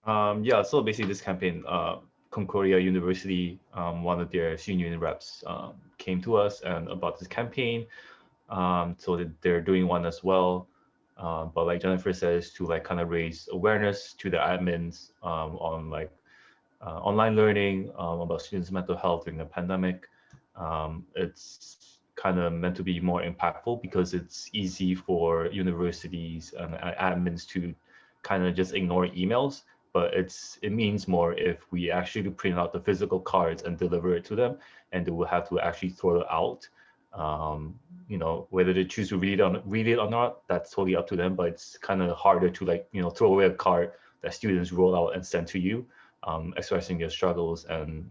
Yeah, so basically this campaign, Concordia University, one of their student union reps came to us and about this campaign. So they're doing one as well, but like Jennifer says, to like kind of raise awareness to the admins on like online learning, about students' mental health during the pandemic. It's kind of meant to be more impactful because it's easy for universities and admins to kind of just ignore emails, but it means more if we actually print out the physical cards and deliver it to them, and they will have to actually throw it out. Whether they choose to read it or not, that's totally up to them, but it's kind of harder to like, throw away a card that students roll out and send to you, expressing their struggles and,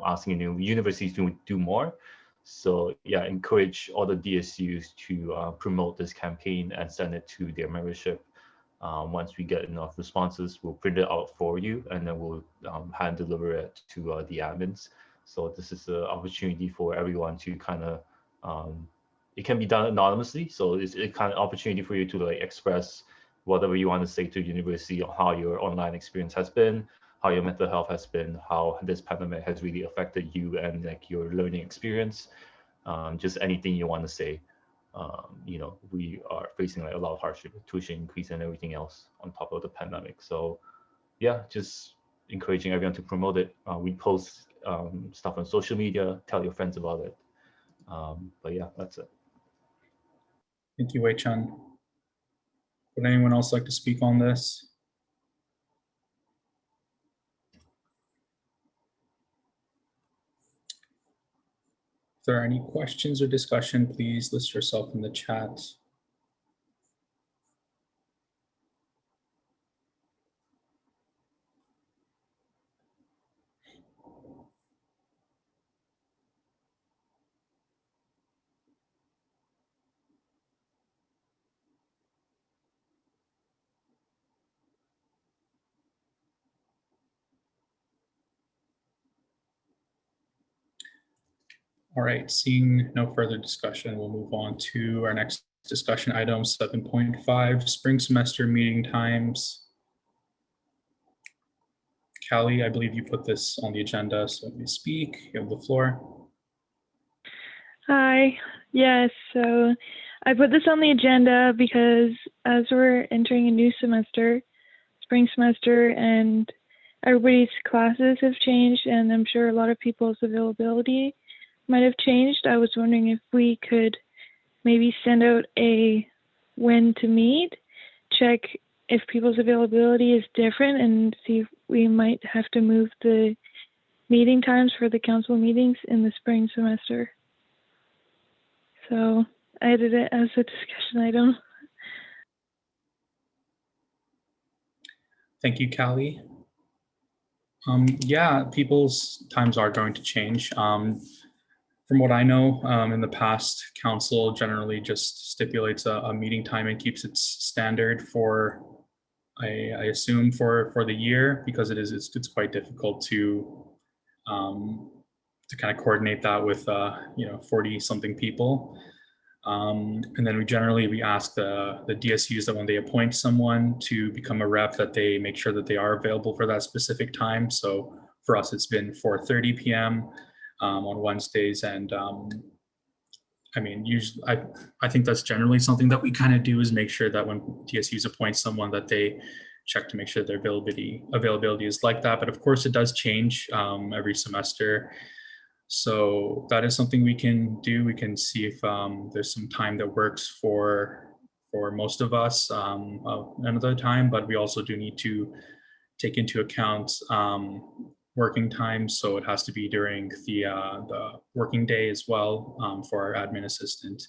asking universities to do more. So yeah, encourage all the DSUs to promote this campaign and send it to their membership. Once we get enough responses, we'll print it out for you, and then we'll hand deliver it to the admins. So this is an opportunity for everyone to kind of, it can be done anonymously. So it's a kind of opportunity for you to like express whatever you want to say to university on how your online experience has been, how your mental health has been, how this pandemic has really affected you and like your learning experience. Just anything you want to say. You know, we are facing like a lot of hardship, tuition increase and everything else on top of the pandemic. So yeah, just encouraging everyone to promote it. We post stuff on social media, tell your friends about it. But yeah, that's it. Thank you, Wei Chen. Would anyone else like to speak on this? If there are any questions or discussion, please list yourself in the chat. All right, seeing no further discussion, we'll move on to our next discussion item, 7.5, spring semester meeting times. Callie, I believe you put this on the agenda, so let me speak. You have the floor. Hi. Yes, so I put this on the agenda because as we're entering a new semester, spring semester, and everybody's classes have changed, and I'm sure a lot of people's availability might have changed. I was wondering if we could maybe send out a when to meet, check if people's availability is different, and see if we might have to move the meeting times for the council meetings in the spring semester. So I added it as a discussion item. Thank you, Callie. Yeah, people's times are going to change. From what I know, in the past, council generally just stipulates a meeting time and keeps it standard for, I assume, for the year, because it's quite difficult to kind of coordinate that with 40 something people. And then we ask the DSUs that when they appoint someone to become a rep, that they make sure that they are available for that specific time. So for us, it's been 4:30 p.m. On Wednesdays, and I mean, usually I think that's generally something that we kind of do, is make sure that when DSUs appoint someone, that they check to make sure their availability is like that. But of course, it does change every semester. So that is something we can do. We can see if there's some time that works for most of us another time, but we also do need to take into account working time. So it has to be during the working day as well, for our admin assistant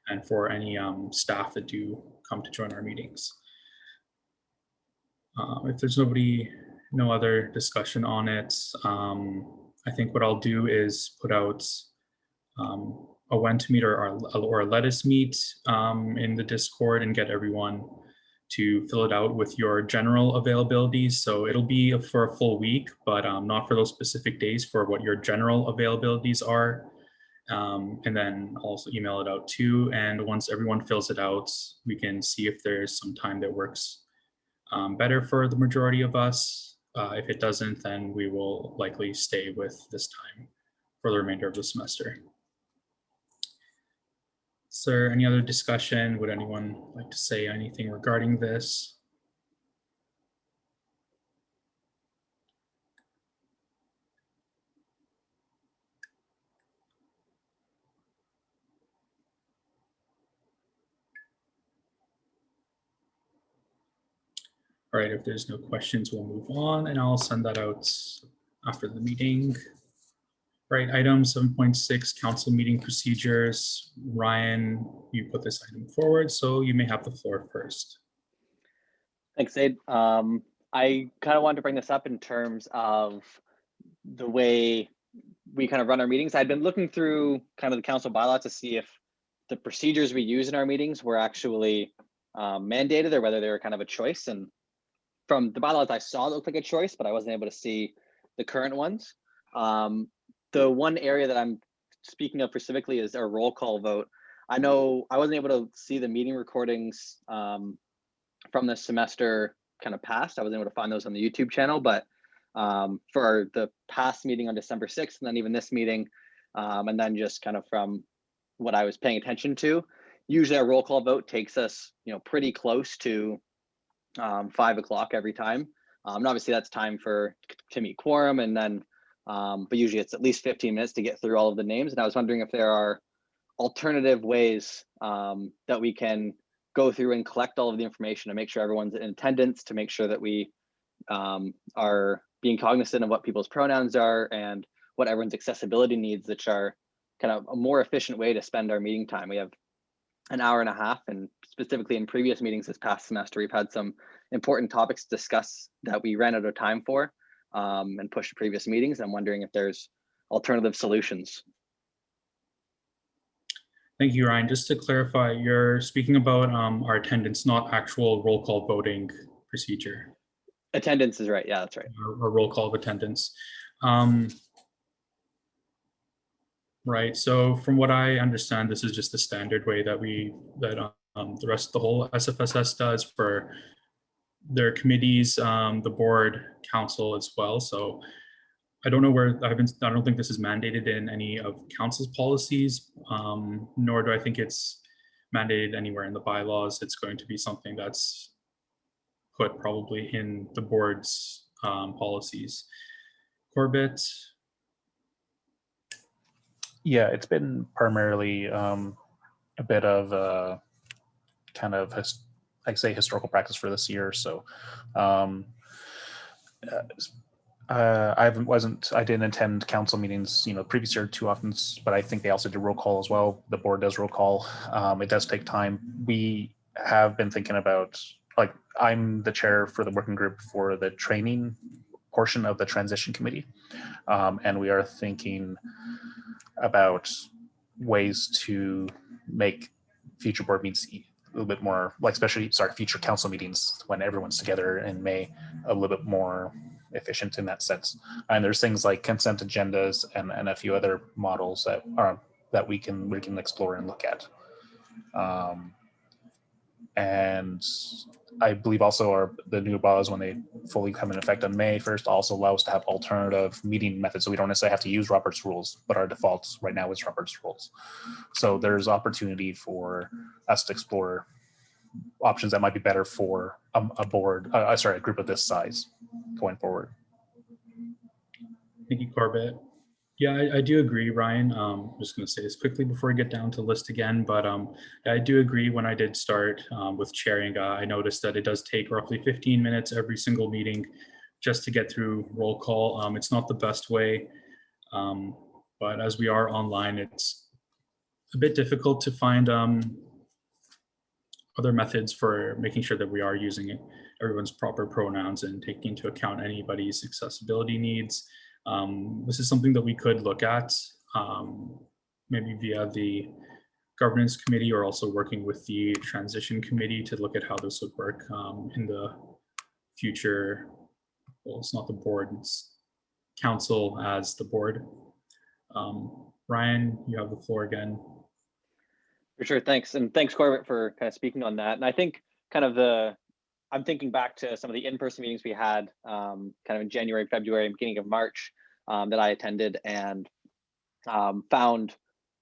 and for any staff that do come to join our meetings. If there's no other discussion on it, I think what I'll do is put out a when to meet or a let us meet in the Discord, and get everyone to fill it out with your general availabilities. So it'll be for a full week, but not for those specific days, for what your general availabilities are. And then I'll also email it out too. And once everyone fills it out, we can see if there's some time that works better for the majority of us. If it doesn't, then we will likely stay with this time for the remainder of the semester. Is there any other discussion? Would anyone like to say anything regarding this? All right, if there's no questions, we'll move on, and I'll send that out after the meeting. Right, item 7.6, council meeting procedures. Ryan, you put this item forward, so you may have the floor first. Thanks, Aid. I kind of wanted to bring this up in terms of the way we kind of run our meetings. I'd been looking through kind of the council bylaw to see if the procedures we use in our meetings were actually mandated, or whether they were kind of a choice. And from the bylaws I saw, it looked like a choice, but I wasn't able to see the current ones. The one area that I'm speaking of specifically is our roll call vote. I know I wasn't able to see the meeting recordings from this semester kind of past. I wasn't able to find those on the YouTube channel, but for the past meeting on December 6th, and then even this meeting. And then just kind of from what I was paying attention to, usually our roll call vote takes us, pretty close to 5 o'clock every time. And obviously that's time to meet quorum, and then, but usually it's at least 15 minutes to get through all of the names. And I was wondering if there are alternative ways that we can go through and collect all of the information to make sure everyone's in attendance, to make sure that we are being cognizant of what people's pronouns are and what everyone's accessibility needs, which are kind of a more efficient way to spend our meeting time. We have an hour and a half, and specifically in previous meetings this past semester, we've had some important topics to discuss that we ran out of time for and pushed to previous meetings. I'm wondering if there's alternative solutions. Thank you, Ryan. Just to clarify, you're speaking about our attendance, not actual roll call voting procedure. Attendance is right. Yeah, that's right. Or roll call of attendance. Right. So from what I understand, this is just the standard way that the rest of the whole SFSS does for their committees, the board, council as well. So I don't know where I don't think this is mandated in any of council's policies, nor do I think it's mandated anywhere in the bylaws. It's going to be something that's put probably in the board's policies. Corbett? Yeah, it's been primarily a bit of a kind of, I'd say, historical practice for this year. So I didn't attend council meetings, previous year too often, but I think they also do roll call as well. The board does roll call. It does take time. We have been thinking about, like, I'm the chair for the working group for the training portion of the transition committee. And we are thinking about ways to make future board meetings a little bit more, like, future council meetings when everyone's together in May, a little bit more efficient in that sense. And there's things like consent agendas and a few other models that we can explore and look at. And I believe also the new bylaws, when they fully come in effect on May 1st, also allow us to have alternative meeting methods. So we don't necessarily have to use Robert's rules, but our default right now is Robert's rules. So there's opportunity for us to explore options that might be better for a group of this size going forward. Thank you, Corbett. Yeah, I do agree, Ryan. I'm just going to say this quickly before we get down to the list again, but I do agree. When I did start with chairing, I noticed that it does take roughly 15 minutes every single meeting just to get through roll call. It's not the best way, but as we are online, it's a bit difficult to find other methods for making sure that we are using everyone's proper pronouns and taking into account anybody's accessibility needs. This is something that we could look at maybe via the governance committee, or also working with the transition committee to look at how this would work in the future. Well, it's not the board, it's council as the board. Ryan, you have the floor again. For sure, thanks. And thanks, Corbett, for kind of speaking on that. And I think kind of I'm thinking back to some of the in-person meetings we had kind of in January, February, and beginning of March that I attended, and found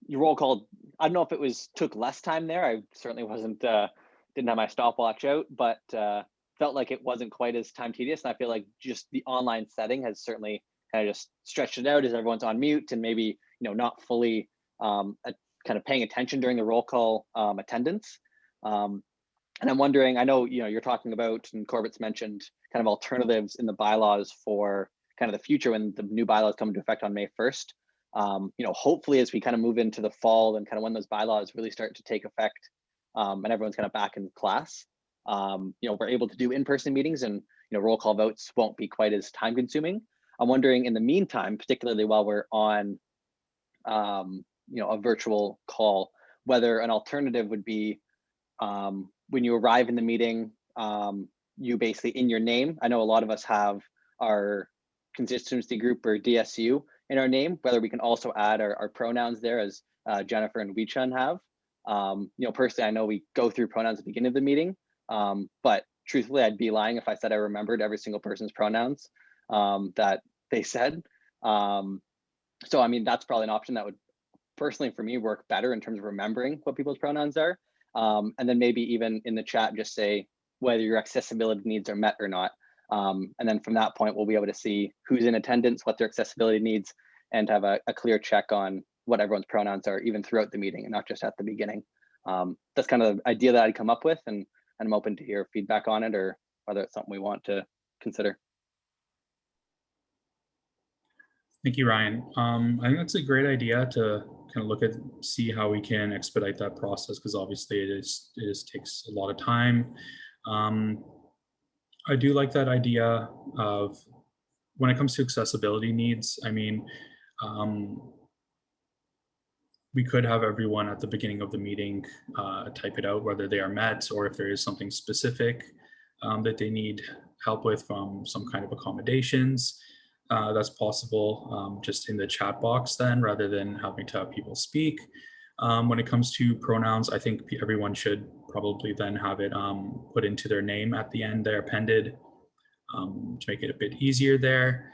your roll call. I don't know if it took less time there. I certainly didn't have my stopwatch out, but felt like it wasn't quite as time tedious. And I feel like just the online setting has certainly kind of just stretched it out as everyone's on mute and maybe, not fully kind of paying attention during the roll call attendance. And I'm wondering, I know, you're talking about, and Corbett's mentioned, kind of alternatives in the bylaws for kind of the future when the new bylaws come into effect on May 1st. Hopefully as we kind of move into the fall and kind of when those bylaws really start to take effect and everyone's kind of back in class, we're able to do in-person meetings, and, roll call votes won't be quite as time consuming. I'm wondering in the meantime, particularly while we're on, a virtual call, whether an alternative would be when you arrive in the meeting, you basically, in your name, I know a lot of us have our constituency group or DSU in our name, whether we can also add our pronouns there, as Jennifer and Wee-Chun have. Personally, I know we go through pronouns at the beginning of the meeting, but truthfully, I'd be lying if I said I remembered every single person's pronouns. that they said. So I mean, that's probably an option that would personally for me work better in terms of remembering what people's pronouns are. And then maybe even in the chat, just say whether your accessibility needs are met or not. And then from that point, we'll be able to see who's in attendance, what their accessibility needs, and have a clear check on what everyone's pronouns are even throughout the meeting and not just at the beginning. That's kind of the idea that I'd come up with, and I'm open to hear feedback on it or whether it's something we want to consider. Thank you, Ryan. I think that's a great idea to kind of see how we can expedite that process, because obviously it takes a lot of time. I do like that idea of when it comes to accessibility needs. I mean, we could have everyone at the beginning of the meeting type it out, whether they are met or if there is something specific that they need help with from some kind of accommodations. That's possible just in the chat box then, rather than having to have people speak. When it comes to pronouns, I think everyone should probably then have it put into their name at the end there, appended, to make it a bit easier there.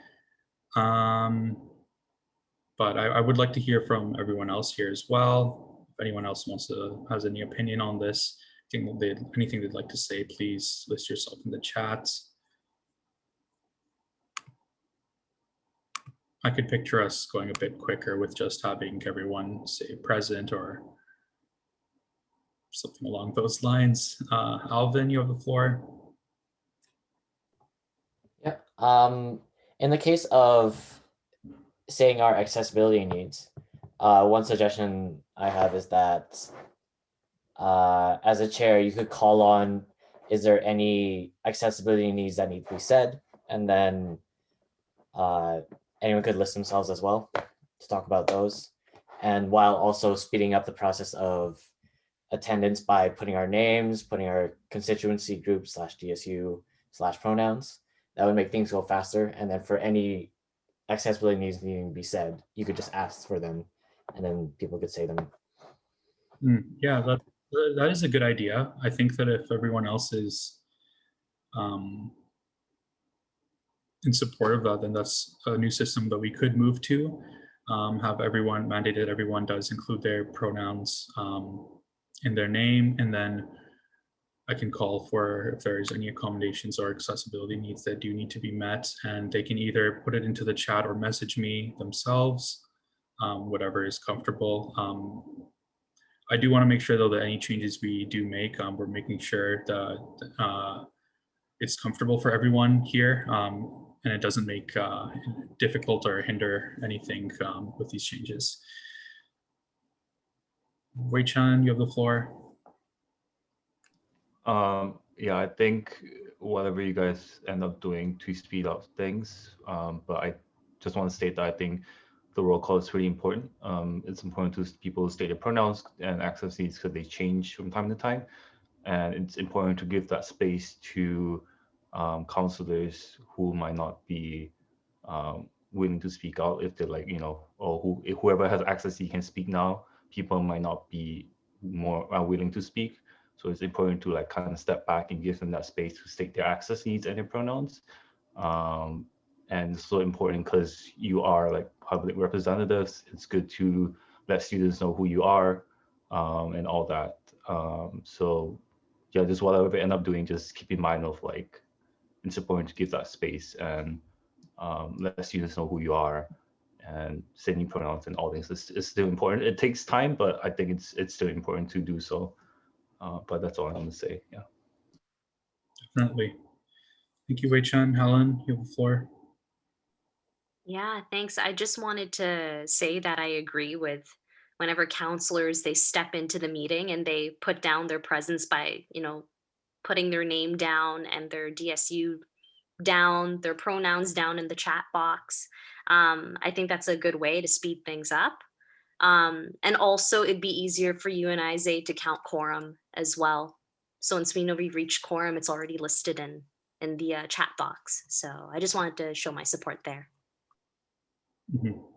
But I would like to hear from everyone else here as well. If anyone else has any opinion on this, anything they'd like to say, please list yourself in the chat. I could picture us going a bit quicker with just having everyone say present or something along those lines. Alvin, you have the floor. Yeah. In the case of saying our accessibility needs, one suggestion I have is that as a chair, you could call on, is there any accessibility needs that need to be said? And then anyone could list themselves as well to talk about those. And while also speeding up the process of attendance by putting our names, putting our constituency group /DSU/pronouns, that would make things go faster. And then for any accessibility needs needing to be said, you could just ask for them and then people could say them. Yeah, that is a good idea. I think that if everyone else is in support of that, then that's a new system that we could move to. Have everyone mandated, everyone does include their pronouns in their name, and then I can call for if there's any accommodations or accessibility needs that do need to be met, and they can either put it into the chat or message me themselves, whatever is comfortable. I do want to make sure though that any changes we do make, we're making sure that it's comfortable for everyone here, and it doesn't make difficult or hinder anything with these changes. Wei Chan, you have the floor. Yeah, I think whatever you guys end up doing to speed up things, but I just want to state that I think the roll call is really important. It's important to people state their pronouns and access needs because they change from time to time. And it's important to give that space to counselors who might not be willing to speak out if they're like, or whoever has access, you can speak now. People might not be more willing to speak. So it's important to like kind of step back and give them that space to state their access needs and their pronouns. And it's so important because you are like public representatives. It's good to let students know who you are and all that. So yeah, just whatever we end up doing, just keep in mind of like, it's important to give that space and let students know who you are, and setting pronouns and all things is still important. It takes time, but I think it's still important to do so. But that's all I'm going to say. Yeah. Definitely. Thank you, Wei Chan. Helen, you have the floor. Yeah, thanks. I just wanted to say that I agree with whenever counselors, they step into the meeting and they put down their presence by, putting their name down and their DSU down, their pronouns down in the chat box. I think that's a good way to speed things up. And also it'd be easier for you and I, Zay, to count quorum as well. So once we know we've reached quorum, it's already listed in the chat box. So I just wanted to show my support there.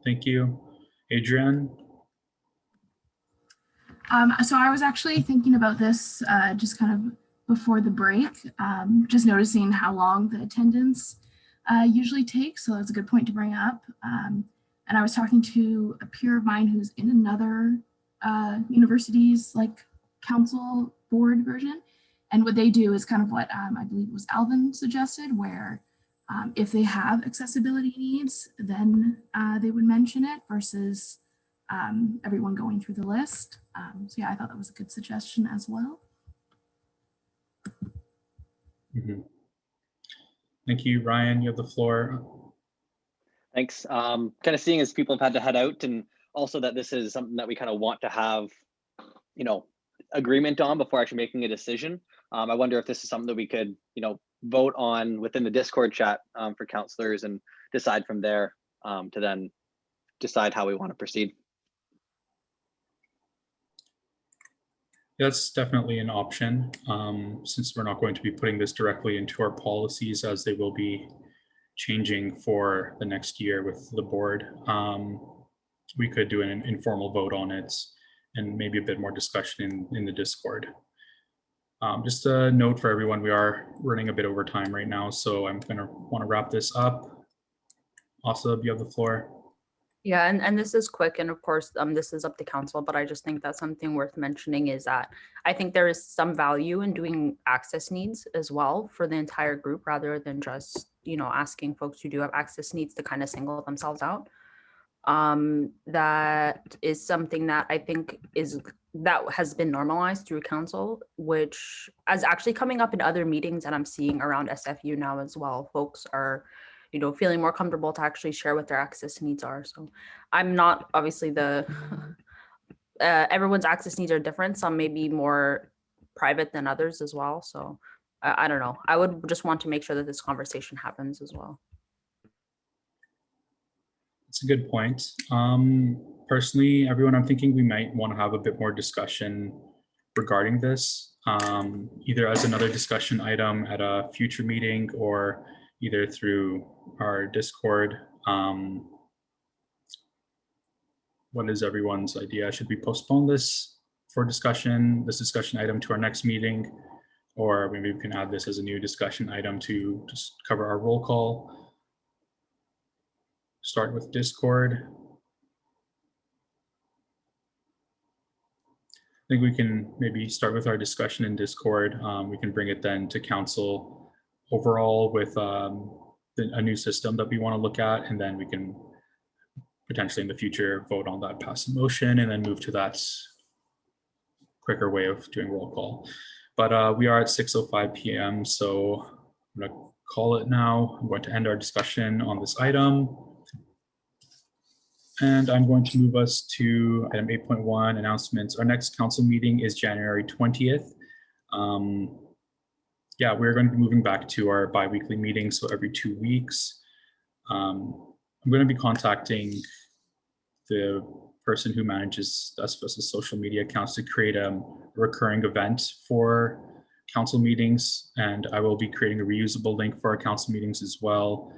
Thank you. Adrienne? So I was actually thinking about this just kind of before the break, just noticing how long the attendance usually take. So that's a good point to bring up. And I was talking to a peer of mine who's in another university's like council board version. And what they do is kind of what I believe was Alvin suggested, where if they have accessibility needs, then they would mention it versus everyone going through the list. So yeah, I thought that was a good suggestion as well. Thank you, Ryan. You have the floor. Thanks. Kind of seeing as people have had to head out, and also that this is something that we kind of want to have, you know, agreement on before actually making a decision. I wonder if this is something that we could, you know, vote on within the Discord chat for counselors and decide from there to then decide how we want to proceed. That's definitely an option, since we're not going to be putting this directly into our policies, as they will be changing for the next year with the board. We could do an informal vote on it and maybe a bit more discussion in the Discord. Just a note for everyone, we are running a bit over time right now, so I'm going to want to wrap this up. Asab, you have the floor. Yeah, and this is quick, and of course, this is up to council, but I just think that's something worth mentioning is that I think there is some value in doing access needs as well for the entire group, rather than just, you know, asking folks who do have access needs to kind of single themselves out. That is something that I think that has been normalized through council, which is actually coming up in other meetings that I'm seeing around SFU now as well. Folks are, you know, feeling more comfortable to actually share what their access needs are. So I'm not obviously everyone's access needs are different. Some may be more private than others as well. So I don't know. I would just want to make sure that this conversation happens as well. It's a good point. Personally, everyone, I'm thinking we might want to have a bit more discussion regarding this, either as another discussion item at a future meeting or either through our Discord. What is everyone's idea? Should we postpone this for discussion, this discussion item to our next meeting? Or maybe we can add this as a new discussion item to just cover our roll call. Start with Discord. I think we can maybe start with our discussion in Discord. We can bring it then to council overall with a new system that we want to look at, and then we can potentially in the future vote on that, pass a motion, and then move to that quicker way of doing roll call. But we are at 6:05 p.m. so I'm going to call it now. I'm going to end our discussion on this item. And I'm going to move us to item 8.1, announcements. Our next council meeting is January 20th. Yeah, we're going to be moving back to our bi-weekly meeting, so every 2 weeks. I'm going to be contacting the person who manages the SFSS social media accounts to create a recurring event for council meetings, and I will be creating a reusable link for our council meetings as well,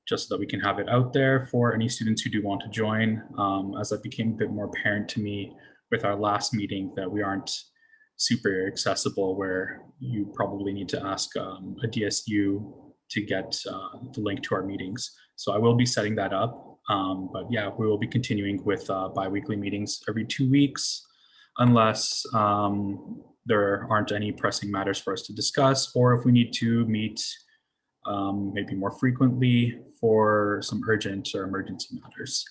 just so that we can have it out there for any students who do want to join, as that became a bit more apparent to me with our last meeting that we aren't super accessible, where you probably need to ask a DSU to get the link to our meetings. So I will be setting that up, but yeah, we will be continuing with bi-weekly meetings every 2 weeks, unless there aren't any pressing matters for us to discuss, or if we need to meet maybe more frequently for some urgent or emergency matters.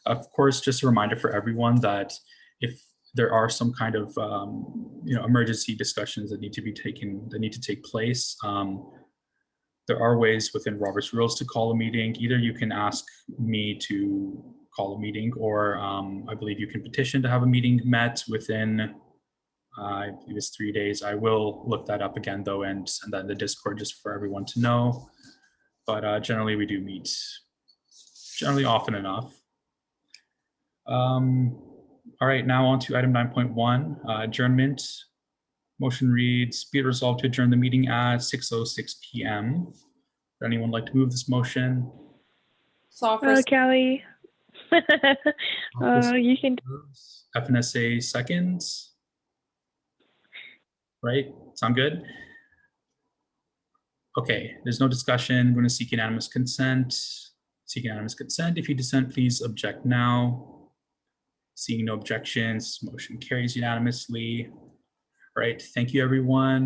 Of course, just a reminder for everyone that if there are some kind of emergency discussions that need to take place, there are ways within Robert's rules to call a meeting. Either you can ask me to call a meeting, or I believe you can petition to have a meeting met within I believe it's 3 days. I will look that up again though and send that in the Discord just for everyone to know. But generally we do meet generally often enough. All right, now on to item 9.1, adjournment. Motion reads, be it resolved to adjourn the meeting at 6:06 p.m. Would anyone like to move this motion? Callie. You can. FNSA seconds. Right, sound good? Okay, there's no discussion. I'm going to seek unanimous consent. Seek unanimous consent. If you dissent, please object now. Seeing no objections, motion carries unanimously. All right, thank you, everyone.